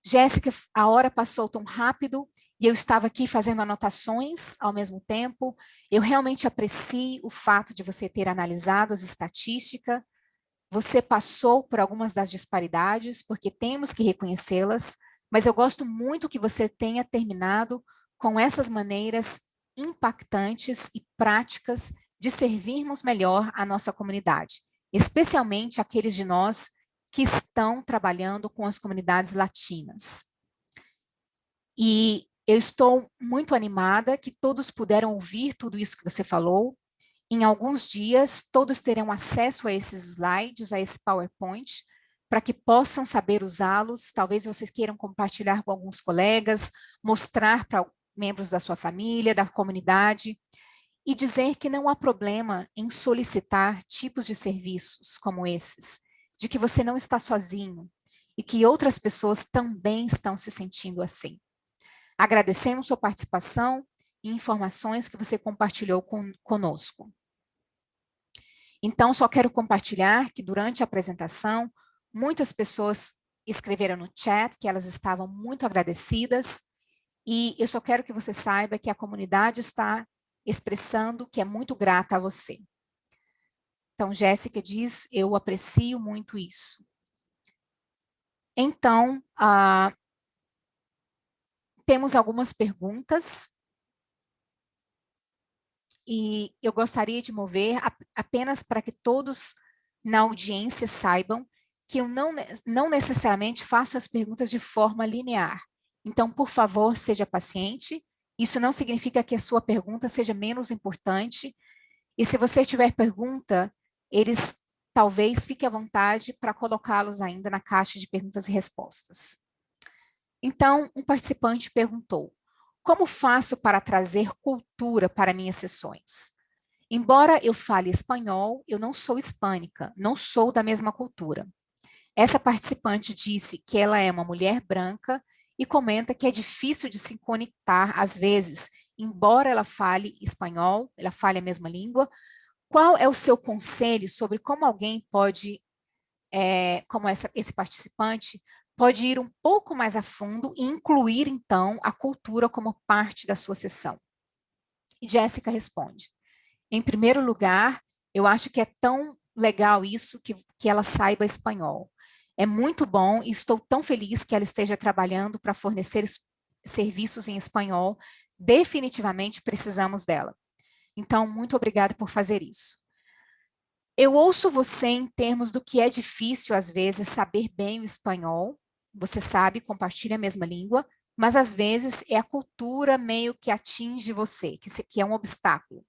Speaker 1: Jéssica, a hora passou tão rápido e eu estava aqui fazendo anotações ao mesmo tempo. Eu realmente aprecio o fato de você ter analisado as estatísticas. Você passou por algumas das disparidades, porque temos que reconhecê-las, mas eu gosto muito que você tenha terminado com essas maneiras impactantes e práticas de servirmos melhor a nossa comunidade, especialmente aqueles de nós que estão trabalhando com as comunidades latinas. E eu estou muito animada que todos puderam ouvir tudo isso que você falou. Em alguns dias, todos terão acesso a esses slides, a esse PowerPoint, para que possam saber usá-los. Talvez vocês queiram compartilhar com alguns colegas, mostrar para membros da sua família, da comunidade, e dizer que não há problema em solicitar tipos de serviços como esses, de que você não está sozinho e que outras pessoas também estão se sentindo assim. Agradecemos sua participação e informações que você compartilhou conosco. Então, só quero compartilhar que durante a apresentação, muitas pessoas escreveram no chat que elas estavam muito agradecidas, e eu só quero que você saiba que a comunidade está expressando que é muito grata a você. Então, Jéssica diz, eu aprecio muito isso. Então, temos algumas perguntas, e eu gostaria de mover apenas para que todos na audiência saibam que eu não necessariamente faço as perguntas de forma linear. Então, por favor, seja paciente. Isso não significa que a sua pergunta seja menos importante. E se você tiver pergunta, eles talvez fiquem à vontade para colocá-los ainda na caixa de perguntas e respostas. Então, um participante perguntou: como faço para trazer cultura para minhas sessões? Embora eu fale espanhol, eu não sou hispânica, não sou da mesma cultura. Essa participante disse que ela é uma mulher branca e comenta que é difícil de se conectar às vezes, embora ela fale espanhol, ela fale a mesma língua. Qual é o seu conselho sobre como alguém pode, como esse participante, pode ir um pouco mais a fundo e incluir, então, a cultura como parte da sua sessão? E Jéssica responde: em primeiro lugar, eu acho que é tão legal isso que ela saiba espanhol. É muito bom e estou tão feliz que ela esteja trabalhando para fornecer serviços em espanhol. Definitivamente precisamos dela. Então, muito obrigada por fazer isso. Eu ouço você em termos do que é difícil, às vezes, saber bem o espanhol. Você sabe, compartilha a mesma língua, mas às vezes é a cultura meio que atinge você, que é um obstáculo.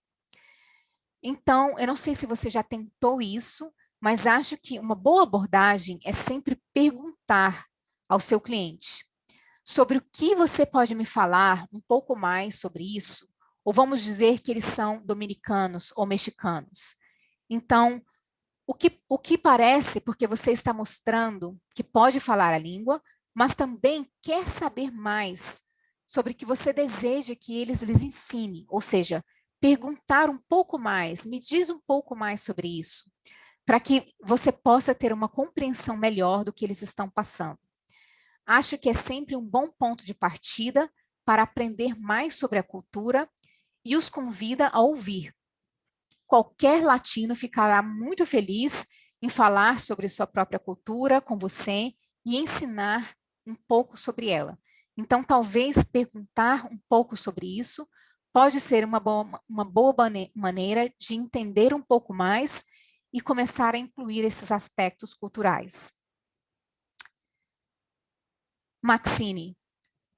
Speaker 1: Então, eu não sei se você já tentou isso, mas acho que uma boa abordagem é sempre perguntar ao seu cliente sobre o que você pode me falar um pouco mais sobre isso, ou vamos dizer que eles são dominicanos ou mexicanos. Então, o que parece, porque você está mostrando que pode falar a língua, mas também quer saber mais sobre o que você deseja que eles lhes ensinem, ou seja, perguntar um pouco mais, me diz um pouco mais sobre isso, para que você possa ter uma compreensão melhor do que eles estão passando. Acho que é sempre um bom ponto de partida para aprender mais sobre a cultura e os convida a ouvir. Qualquer latino ficará muito feliz em falar sobre sua própria cultura com você e ensinar um pouco sobre ela. Então, talvez perguntar um pouco sobre isso pode ser uma boa maneira de entender um pouco mais e começar a incluir esses aspectos culturais. Maxine,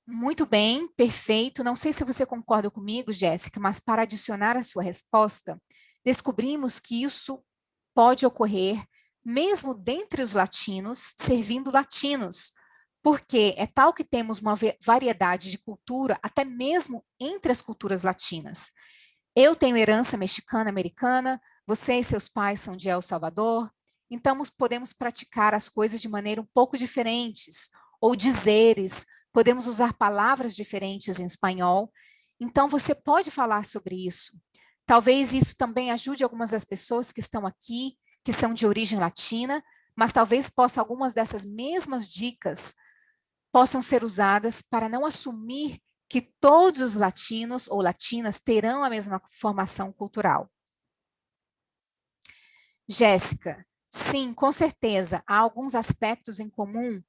Speaker 1: muito bem, perfeito. Não sei se você concorda comigo, Jéssica, mas para adicionar a sua resposta, descobrimos que isso pode ocorrer mesmo dentre os latinos, servindo latinos, porque é tal que temos uma variedade de cultura, até mesmo entre as culturas latinas. Eu tenho herança mexicana-americana, você e seus pais são de El Salvador, então podemos praticar as coisas de maneira um pouco diferentes, ou dizeres, podemos usar palavras diferentes em espanhol. Então, você pode falar sobre isso. Talvez isso também ajude algumas das pessoas que estão aqui, que são de origem latina, mas talvez possa algumas dessas mesmas dicas possam ser usadas para não assumir que todos os latinos ou latinas terão a mesma formação cultural. Jéssica, sim, com certeza, há alguns aspectos em comum.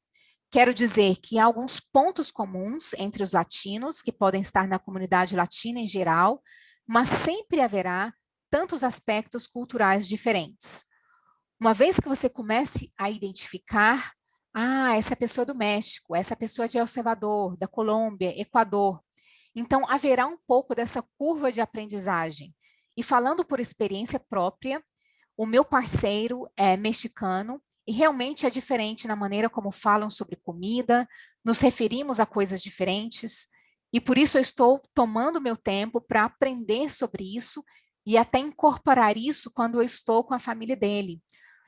Speaker 1: Quero dizer que há alguns pontos comuns entre os latinos, que podem estar na comunidade latina em geral, mas sempre haverá tantos aspectos culturais diferentes. Uma vez que você comece a identificar, essa pessoa é do México, essa pessoa é de El Salvador, da Colômbia, Equador, então haverá um pouco dessa curva de aprendizagem. E falando por experiência própria, o meu parceiro é mexicano e realmente é diferente na maneira como falam sobre comida, nos referimos a coisas diferentes, e por isso eu estou tomando meu tempo para aprender sobre isso e até incorporar isso quando eu estou com a família dele.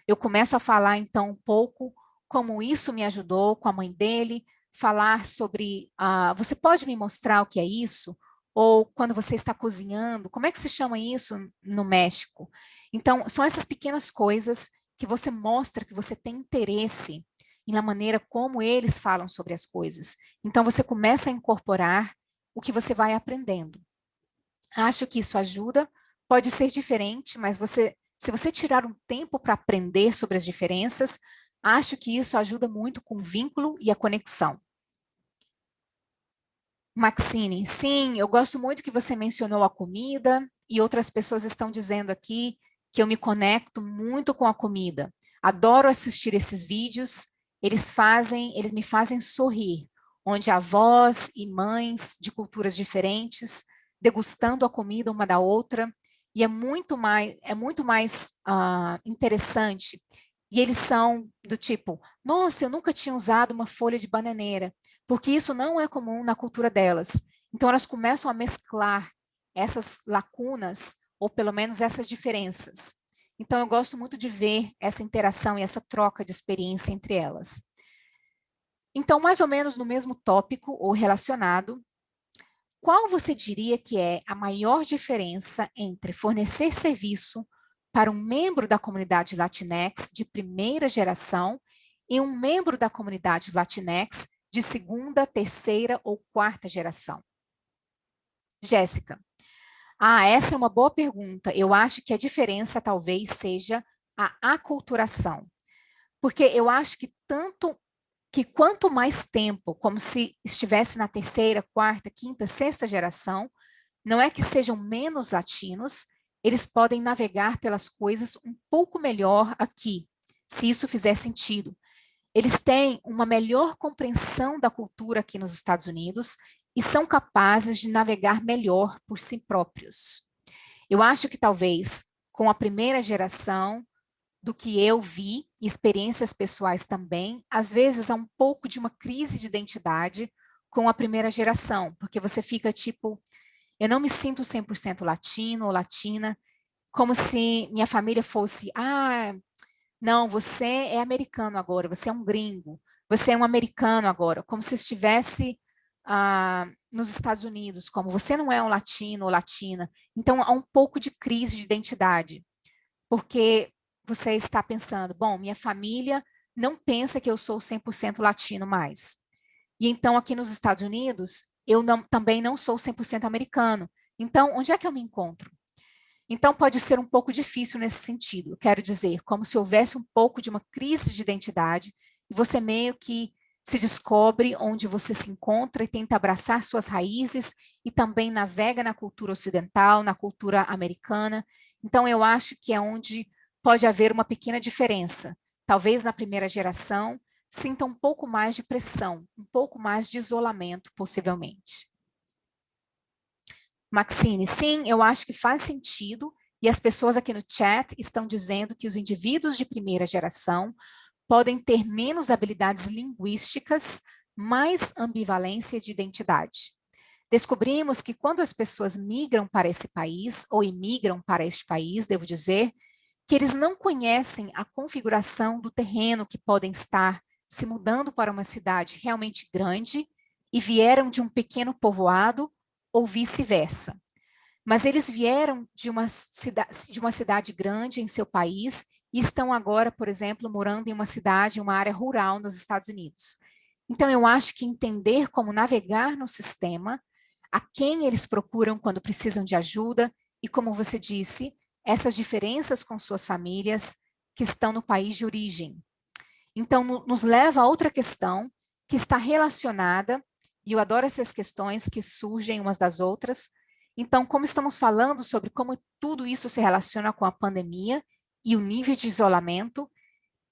Speaker 1: Eu começo a falar então um pouco como isso me ajudou com a mãe dele, falar sobre, você pode me mostrar o que é isso? Ou quando você está cozinhando, como é que se chama isso no México? Então, são essas pequenas coisas que você mostra que você tem interesse na maneira como eles falam sobre as coisas. Então, você começa a incorporar o que você vai aprendendo. Acho que isso ajuda, pode ser diferente, mas se você tirar um tempo para aprender sobre as diferenças, acho que isso ajuda muito com o vínculo e a conexão. Maxine, sim, eu gosto muito que você mencionou a comida e outras pessoas estão dizendo aqui que eu me conecto muito com a comida. Adoro assistir esses vídeos, eles me fazem sorrir, onde avós e mães de culturas diferentes degustando a comida uma da outra, e é muito mais interessante. E eles são do tipo, nossa, eu nunca tinha usado uma folha de bananeira, porque isso não é comum na cultura delas. Então, elas começam a mesclar essas lacunas, ou pelo menos essas diferenças. Então, eu gosto muito de ver essa interação e essa troca de experiência entre elas. Então, mais ou menos no mesmo tópico ou relacionado, qual você diria que é a maior diferença entre fornecer serviço para um membro da comunidade Latinx de primeira geração e um membro da comunidade Latinx de segunda, terceira ou quarta geração? Jéssica, essa é uma boa pergunta. Eu acho que a diferença talvez seja a aculturação, porque eu acho que quanto mais tempo, como se estivesse na terceira, quarta, quinta, sexta geração, não é que sejam menos latinos, eles podem navegar pelas coisas um pouco melhor aqui, se isso fizer sentido. Eles têm uma melhor compreensão da cultura aqui nos Estados Unidos e são capazes de navegar melhor por si próprios. Eu acho que talvez com a primeira geração, do que eu vi, experiências pessoais também, às vezes há um pouco de uma crise de identidade com a primeira geração, porque você fica tipo, eu não me sinto 100% latino ou latina, como se minha família fosse, não, você é americano agora, você é um gringo, você é um americano agora, como se estivesse nos Estados Unidos, como você não é um latino ou latina. Então, há um pouco de crise de identidade, porque você está pensando, bom, minha família não pensa que eu sou 100% latino mais. E então, aqui nos Estados Unidos, também não sou 100% americano. Então, onde é que eu me encontro? Então, pode ser um pouco difícil nesse sentido. Quero dizer, como se houvesse um pouco de uma crise de identidade e você meio que se descobre onde você se encontra e tenta abraçar suas raízes e também navega na cultura ocidental, na cultura americana. Então, eu acho que é onde pode haver uma pequena diferença. Talvez na primeira geração sinta um pouco mais de pressão, um pouco mais de isolamento, possivelmente. Maxine, sim, eu acho que faz sentido, e as pessoas aqui no chat estão dizendo que os indivíduos de primeira geração podem ter menos habilidades linguísticas, mais ambivalência de identidade. Descobrimos que quando as pessoas migram para esse país, ou imigram para este país, devo dizer, que eles não conhecem a configuração do terreno que podem estar se mudando para uma cidade realmente grande e vieram de um pequeno povoado ou vice-versa. Mas eles vieram de uma cidade grande em seu país e estão agora, por exemplo, morando em uma cidade, em uma área rural nos Estados Unidos. Então, eu acho que entender como navegar no sistema, a quem eles procuram quando precisam de ajuda e, como você disse, essas diferenças com suas famílias que estão no país de origem. Então, nos leva a outra questão que está relacionada, e eu adoro essas questões que surgem umas das outras. Então, como estamos falando sobre como tudo isso se relaciona com a pandemia e o nível de isolamento,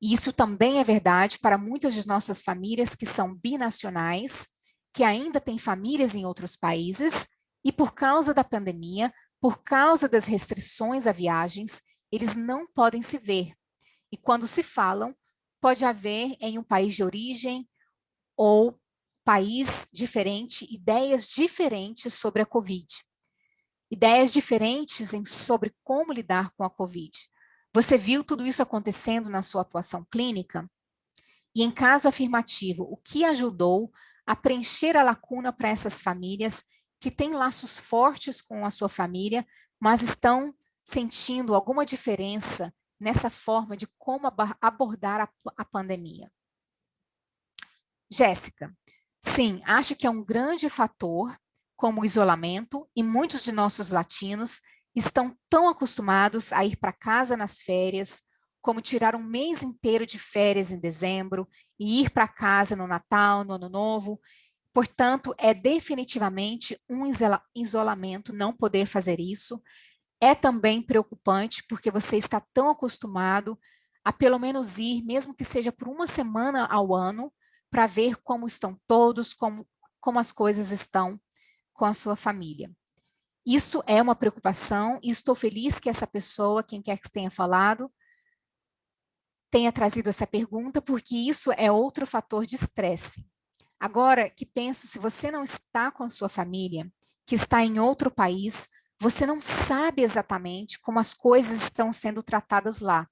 Speaker 1: e isso também é verdade para muitas de nossas famílias que são binacionais, que ainda têm famílias em outros países, e por causa da pandemia, por causa das restrições a viagens, eles não podem se ver. E quando se falam, pode haver em um país de origem ou país diferente, ideias diferentes sobre a Covid. Ideias diferentes sobre como lidar com a Covid. Você viu tudo isso acontecendo na sua atuação clínica? E em caso afirmativo, o que ajudou a preencher a lacuna para essas famílias que têm laços fortes com a sua família, mas estão sentindo alguma diferença nessa forma de como abordar a pandemia? Jéssica, sim, acho que é um grande fator como o isolamento e muitos de nossos latinos estão tão acostumados a ir para casa nas férias, como tirar um mês inteiro de férias em dezembro e ir para casa no Natal, no Ano Novo. Portanto, é definitivamente um isolamento não poder fazer isso. É também preocupante porque você está tão acostumado a pelo menos ir, mesmo que seja por uma semana ao ano, para ver como estão todos, como as coisas estão com a sua família. Isso é uma preocupação e estou feliz que essa pessoa, quem quer que tenha falado, tenha trazido essa pergunta, porque isso é outro fator de estresse. Agora que penso, se você não está com a sua família, que está em outro país, você não sabe exatamente como as coisas estão sendo tratadas lá.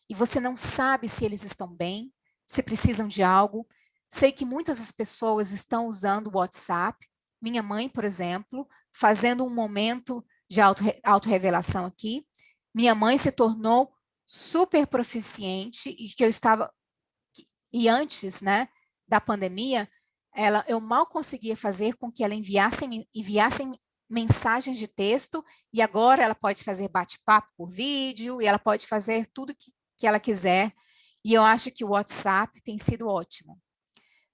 Speaker 1: E você não sabe se eles estão bem, se precisam de algo. Sei que muitas das pessoas estão usando o WhatsApp. Minha mãe, por exemplo, fazendo um momento de autorrevelação aqui. Minha mãe se tornou super proficiente e que eu estava e antes, né, da pandemia, eu mal conseguia fazer com que ela enviasse mensagens de texto e agora ela pode fazer bate-papo por vídeo e ela pode fazer tudo que ela quiser. E eu acho que o WhatsApp tem sido ótimo.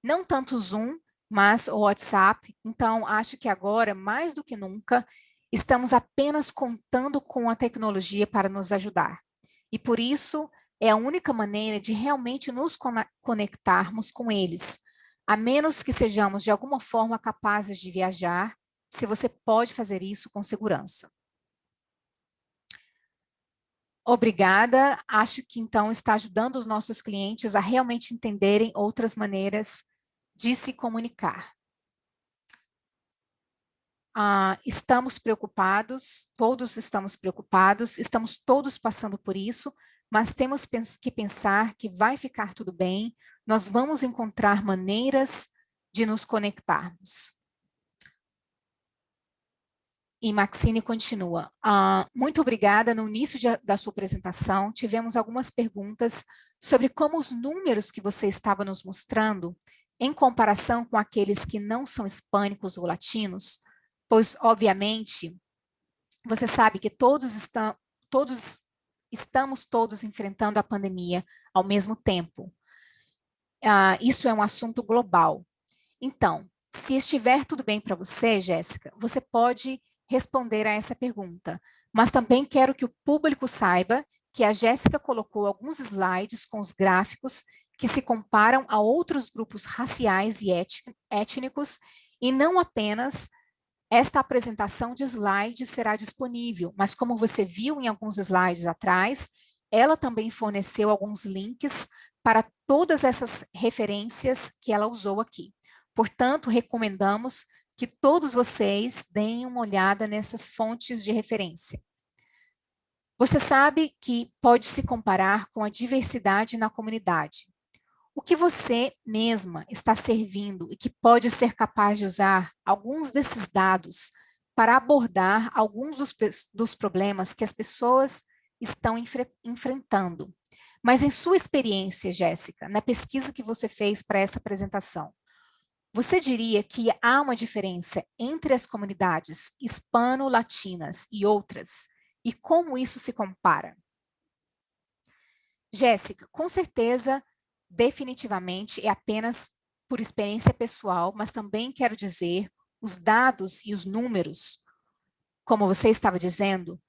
Speaker 1: Não tanto o Zoom, mas o WhatsApp. Então, acho que agora, mais do que nunca, estamos apenas contando com a tecnologia para nos ajudar. E por isso, é a única maneira de realmente nos conectarmos com eles, a menos que sejamos de alguma forma capazes de viajar, se você pode fazer isso com segurança. Obrigada. Acho que então está ajudando os nossos clientes a realmente entenderem outras maneiras de se comunicar. Estamos preocupados, todos estamos todos passando por isso, mas temos que pensar que vai ficar tudo bem, nós vamos encontrar maneiras de nos conectarmos. E Maxine continua. Muito obrigada. No início da sua apresentação, tivemos algumas perguntas sobre como os números que você estava nos mostrando, em comparação com aqueles que não são hispânicos ou latinos, pois, obviamente, você sabe que estamos todos enfrentando a pandemia ao mesmo tempo. Isso é um assunto global. Então, se estiver tudo bem para você, Jéssica, você pode responder a essa pergunta. Mas também quero que o público saiba que a Jéssica colocou alguns slides com os gráficos que se comparam a outros grupos raciais e étnicos, e não apenas esta apresentação de slides será disponível, mas como você viu em alguns slides atrás, ela também forneceu alguns links para todas essas referências que ela usou aqui. Portanto, recomendamos que todos vocês deem uma olhada nessas fontes de referência. Você sabe que pode se comparar com a diversidade na comunidade. O que você mesma está servindo e que pode ser capaz de usar alguns desses dados para abordar alguns dos problemas que as pessoas estão enfrentando. Mas em sua experiência, Jéssica, na pesquisa que você fez para essa apresentação, você diria que há uma diferença entre as comunidades hispano-latinas e outras? E como isso se compara? Jéssica, com certeza, definitivamente é apenas por experiência pessoal, mas também quero dizer, os dados e os números, como você estava dizendo,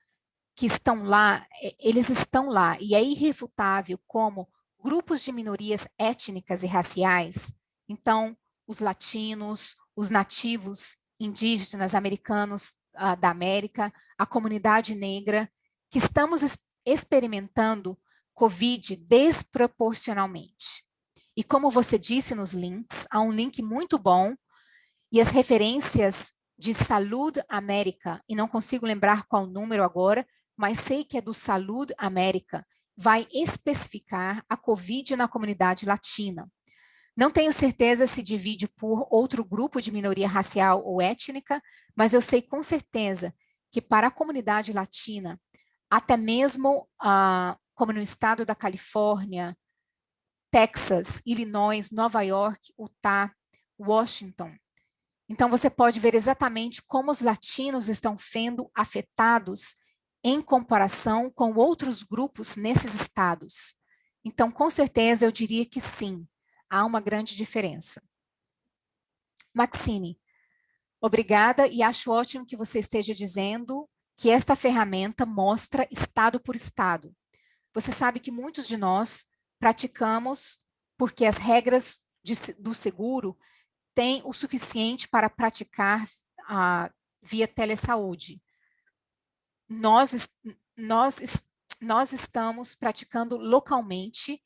Speaker 1: que estão lá, eles estão lá, e é irrefutável como grupos de minorias étnicas e raciais, então, os latinos, os nativos indígenas americanos da América, a comunidade negra, que estamos experimentando COVID desproporcionalmente. E como você disse nos links, há um link muito bom e as referências de Salud América, e não consigo lembrar qual número agora, mas sei que é do Salud América, vai especificar a COVID na comunidade latina. Não tenho certeza se divide por outro grupo de minoria racial ou étnica, mas eu sei com certeza que para a comunidade latina, até mesmo como no estado da Califórnia, Texas, Illinois, Nova York, Utah, Washington. Então, você pode ver exatamente como os latinos estão sendo afetados em comparação com outros grupos nesses estados. Então, com certeza, eu diria que sim, há uma grande diferença. Maxine, obrigada e acho ótimo que você esteja dizendo que esta ferramenta mostra estado por estado. Você sabe que muitos de nós praticamos porque as regras do seguro têm o suficiente para praticar via telesaúde. Nós estamos praticando localmente,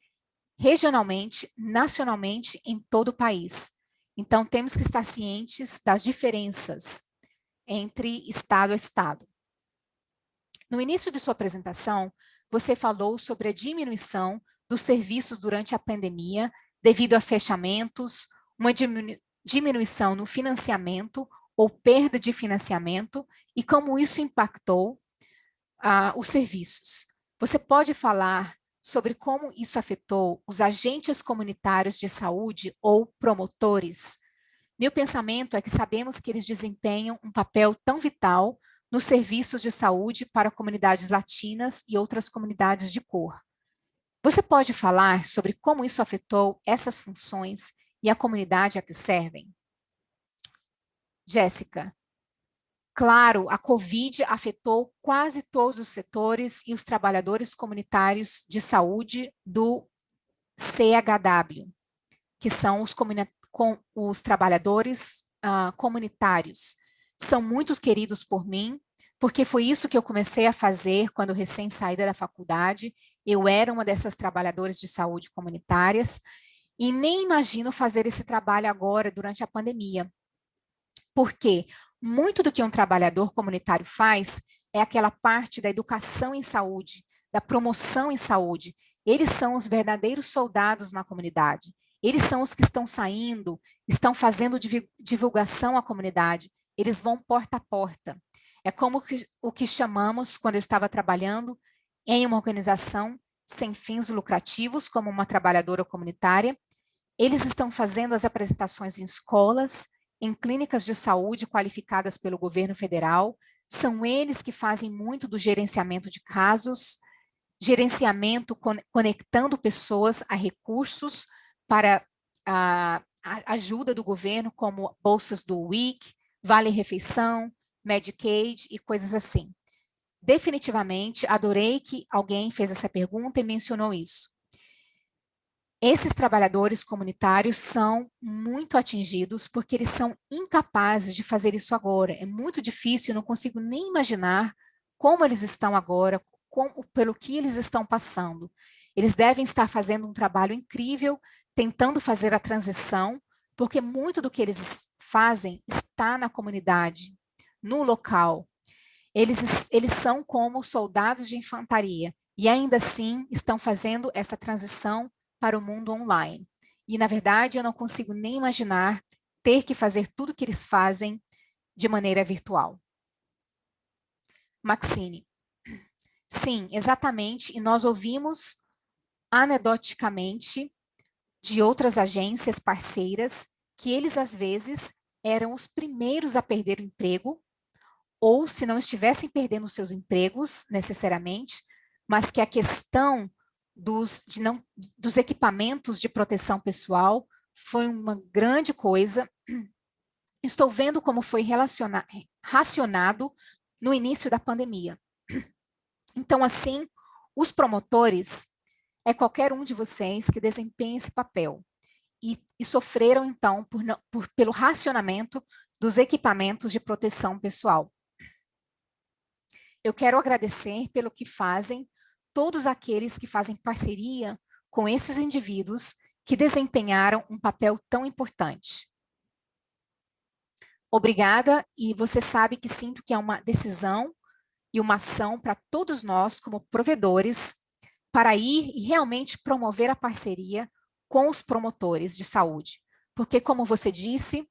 Speaker 1: regionalmente, nacionalmente, em todo o país. Então, temos que estar cientes das diferenças entre estado a estado. No início de sua apresentação, você falou sobre a diminuição dos serviços durante a pandemia devido a fechamentos, uma diminuição no financiamento ou perda de financiamento e como isso impactou os serviços. Você pode falar sobre como isso afetou os agentes comunitários de saúde ou promotores? Meu pensamento é que sabemos que eles desempenham um papel tão vital nos serviços de saúde para comunidades latinas e outras comunidades de cor. Você pode falar sobre como isso afetou essas funções e a comunidade a que servem? Jéssica, claro, a COVID afetou quase todos os setores e os trabalhadores comunitários de saúde do CHW, que são os trabalhadores comunitários. São muito queridos por mim, porque foi isso que eu comecei a fazer quando recém saída da faculdade. Eu era uma dessas trabalhadoras de saúde comunitárias e nem imagino fazer esse trabalho agora durante a pandemia. Porque muito do que um trabalhador comunitário faz é aquela parte da educação em saúde, da promoção em saúde. Eles são os verdadeiros soldados na comunidade. Eles são os que estão saindo, estão fazendo divulgação à comunidade. Eles vão porta a porta. É como o que chamamos, quando eu estava trabalhando em uma organização sem fins lucrativos, como uma trabalhadora comunitária, eles estão fazendo as apresentações em escolas, em clínicas de saúde qualificadas pelo governo federal. São eles que fazem muito do gerenciamento de casos, gerenciamento conectando pessoas a recursos para a ajuda do governo, como bolsas do WIC, Vale Refeição, Medicaid e coisas assim. Definitivamente, adorei que alguém fez essa pergunta e mencionou isso. Esses trabalhadores comunitários são muito atingidos porque eles são incapazes de fazer isso agora. É muito difícil, eu não consigo nem imaginar como eles estão agora, pelo que eles estão passando. Eles devem estar fazendo um trabalho incrível, tentando fazer a transição, porque muito do que eles fazem está na comunidade, no local. Eles são como soldados de infantaria e ainda assim estão fazendo essa transição para o mundo online. E, na verdade, eu não consigo nem imaginar ter que fazer tudo o que eles fazem de maneira virtual. Maxine. Sim, exatamente. E nós ouvimos anedoticamente de outras agências parceiras que eles, às vezes, eram os primeiros a perder o emprego, ou se não estivessem perdendo seus empregos necessariamente, mas que a questão dos equipamentos de proteção pessoal foi uma grande coisa. Estou vendo como foi racionado no início da pandemia. Então, assim, os promotores é qualquer um de vocês que desempenha esse papel e sofreram, então, pelo racionamento dos equipamentos de proteção pessoal. Eu quero agradecer pelo que fazem todos aqueles que fazem parceria com esses indivíduos que desempenharam um papel tão importante. Obrigada, e você sabe que sinto que é uma decisão e uma ação para todos nós, como provedores, para ir e realmente promover a parceria com os promotores de saúde. Porque, como você disse,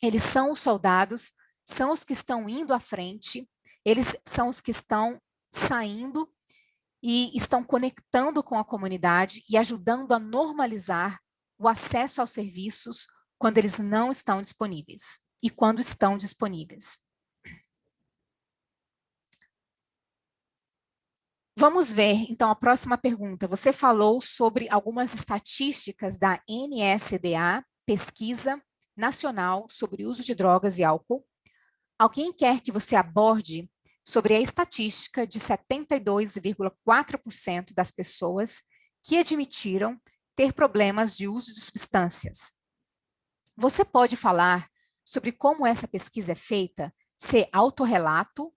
Speaker 1: eles são os soldados, são os que estão indo à frente, eles são os que estão saindo e estão conectando com a comunidade e ajudando a normalizar o acesso aos serviços quando eles não estão disponíveis e quando estão disponíveis. Vamos ver, então, a próxima pergunta. Você falou sobre algumas estatísticas da NSDA, Pesquisa Nacional sobre o Uso de Drogas e Álcool. Alguém quer que você aborde sobre a estatística de 72,4% das pessoas que admitiram ter problemas de uso de substâncias? Você pode falar sobre como essa pesquisa é feita, se é autorrelato,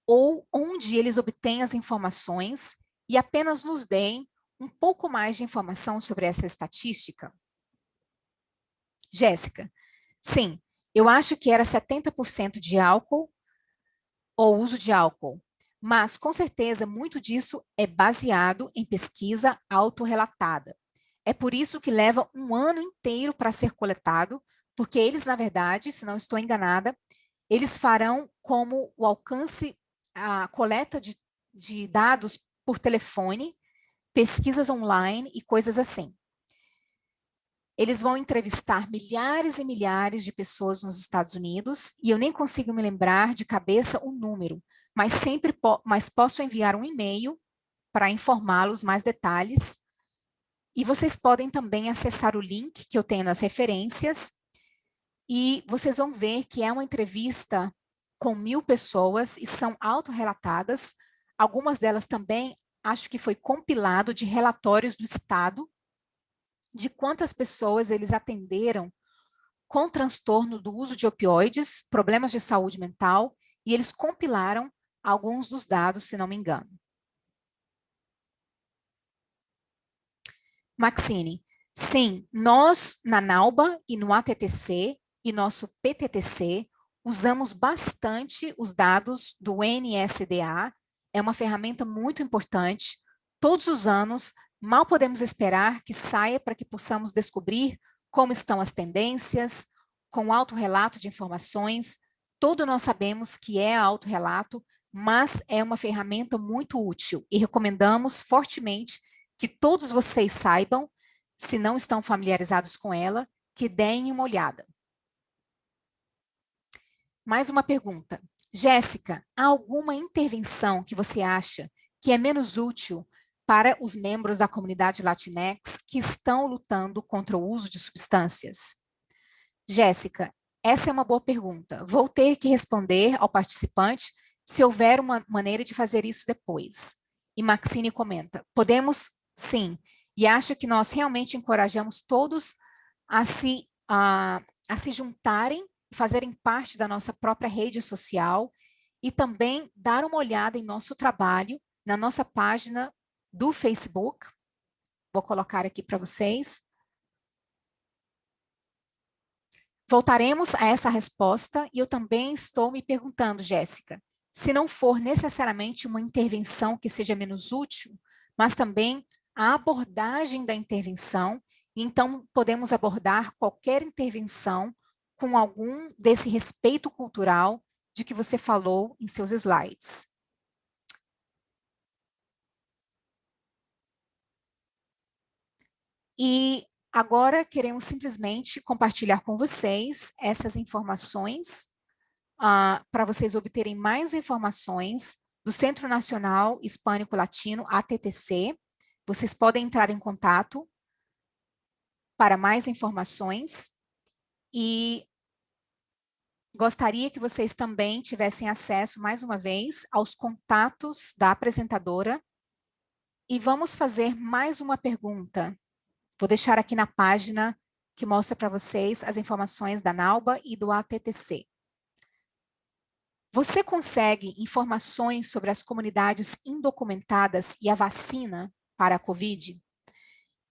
Speaker 1: ou onde eles obtêm as informações e apenas nos deem um pouco mais de informação sobre essa estatística? Jéssica, sim, eu acho que era 70% de álcool ou uso de álcool, mas com certeza muito disso é baseado em pesquisa autorrelatada. É por isso que leva um ano inteiro para ser coletado, porque eles, na verdade, se não estou enganada, eles farão como o alcance, a coleta de dados por telefone, pesquisas online e coisas assim. Eles vão entrevistar milhares e milhares de pessoas nos Estados Unidos, e eu nem consigo me lembrar de cabeça o número, mas posso enviar um e-mail para informá-los mais detalhes. E vocês podem também acessar o link que eu tenho nas referências, e vocês vão ver que é uma entrevista com 1.000 pessoas e são autorrelatadas. Algumas delas também acho que foi compilado de relatórios do Estado de quantas pessoas eles atenderam com transtorno do uso de opioides, problemas de saúde mental, e eles compilaram alguns dos dados, se não me engano. Maxine, sim, nós na NAUBA e no ATTC e nosso PTTC usamos bastante os dados do NSDA, é uma ferramenta muito importante. Todos os anos, mal podemos esperar que saia para que possamos descobrir como estão as tendências, com autorrelato de informações. Todo nós sabemos que é autorrelato, mas é uma ferramenta muito útil e recomendamos fortemente que todos vocês saibam, se não estão familiarizados com ela, que deem uma olhada. Mais uma pergunta. Jéssica, há alguma intervenção que você acha que é menos útil para os membros da comunidade Latinx que estão lutando contra o uso de substâncias? Jéssica, essa é uma boa pergunta. Vou ter que responder ao participante se houver uma maneira de fazer isso depois. E Maxine comenta, podemos sim, e acho que nós realmente encorajamos todos a se juntarem e fazerem parte da nossa própria rede social e também dar uma olhada em nosso trabalho na nossa página do Facebook. Vou colocar aqui para vocês. Voltaremos a essa resposta e eu também estou me perguntando, Jéssica, se não for necessariamente uma intervenção que seja menos útil, mas também a abordagem da intervenção. Então, podemos abordar qualquer intervenção com algum desse respeito cultural de que você falou em seus slides. E agora queremos simplesmente compartilhar com vocês essas informações para vocês obterem mais informações do Centro Nacional Hispânico Latino, ATTC. Vocês podem entrar em contato para mais informações e gostaria que vocês também tivessem acesso, mais uma vez, aos contatos da apresentadora. E vamos fazer mais uma pergunta. Vou deixar aqui na página que mostra para vocês as informações da NAUBA e do ATTC. Você consegue informações sobre as comunidades indocumentadas e a vacina para a COVID?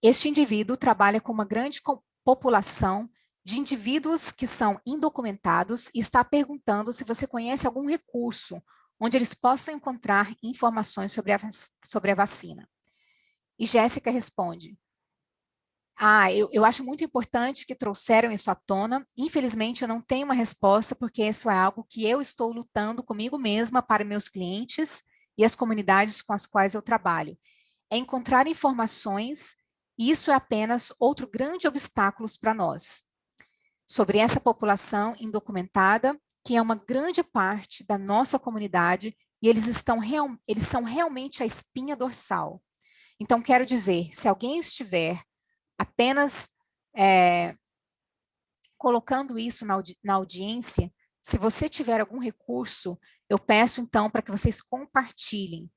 Speaker 1: Este indivíduo trabalha com uma grande população de indivíduos que são indocumentados e está perguntando se você conhece algum recurso onde eles possam encontrar informações sobre a vacina. E Jéssica responde: eu acho muito importante que trouxeram isso à tona. Infelizmente, eu não tenho uma resposta, porque isso é algo que eu estou lutando comigo mesma para meus clientes e as comunidades com as quais eu trabalho. É encontrar informações, e isso é apenas outro grande obstáculo para nós. Sobre essa população indocumentada, que é uma grande parte da nossa comunidade, e eles são realmente a espinha dorsal. Então, quero dizer, se alguém estiver apenas colocando isso na audiência, se você tiver algum recurso, eu peço então para que vocês compartilhem,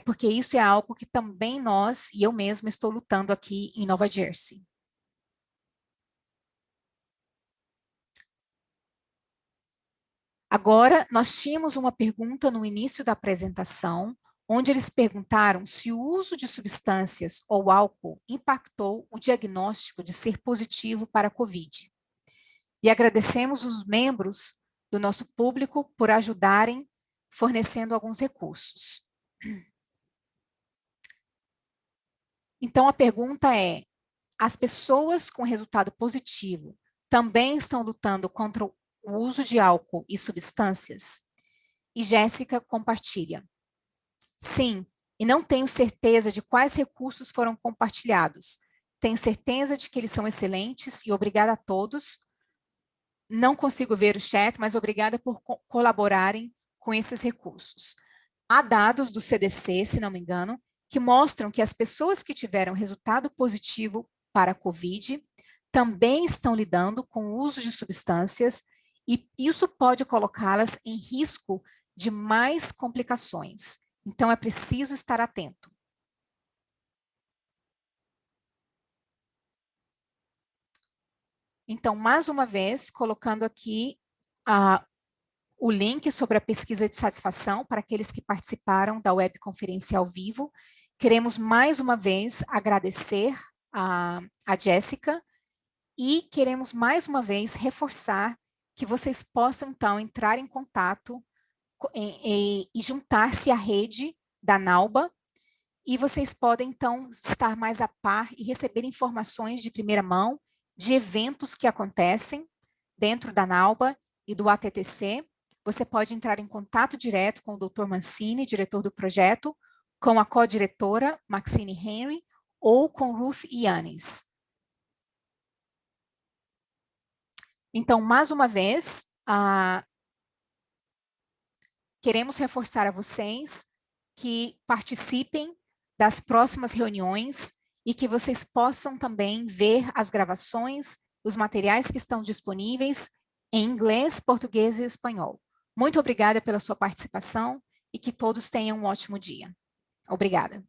Speaker 1: porque isso é algo que também nós e eu mesma estou lutando aqui em Nova Jersey. Agora, nós tínhamos uma pergunta no início da apresentação, onde eles perguntaram se o uso de substâncias ou álcool impactou o diagnóstico de ser positivo para a COVID. E agradecemos os membros do nosso público por ajudarem, fornecendo alguns recursos. Então, a pergunta é: as pessoas com resultado positivo também estão lutando contra o uso de álcool e substâncias? E Jéssica compartilha: sim, e não tenho certeza de quais recursos foram compartilhados. Tenho certeza de que eles são excelentes e obrigada a todos. Não consigo ver o chat, mas obrigada por colaborarem com esses recursos. Há dados do CDC, se não me engano, que mostram que as pessoas que tiveram resultado positivo para a COVID também estão lidando com o uso de substâncias e isso pode colocá-las em risco de mais complicações. Então, é preciso estar atento. Então, mais uma vez, colocando aqui o link sobre a pesquisa de satisfação para aqueles que participaram da webconferência ao vivo. Queremos mais uma vez agradecer a Jéssica e queremos mais uma vez reforçar que vocês possam, então, entrar em contato e juntar-se à rede da NAUBA, e vocês podem, então, estar mais a par e receber informações de primeira mão de eventos que acontecem dentro da NAUBA e do ATTC. Você pode entrar em contato direto com o Dr. Mancini, diretor do projeto, com a co-diretora Maxine Henry ou com Ruth Yannis. Então, mais uma vez, queremos reforçar a vocês que participem das próximas reuniões e que vocês possam também ver as gravações, os materiais que estão disponíveis em inglês, português e espanhol. Muito obrigada pela sua participação e que todos tenham um ótimo dia. Obrigada.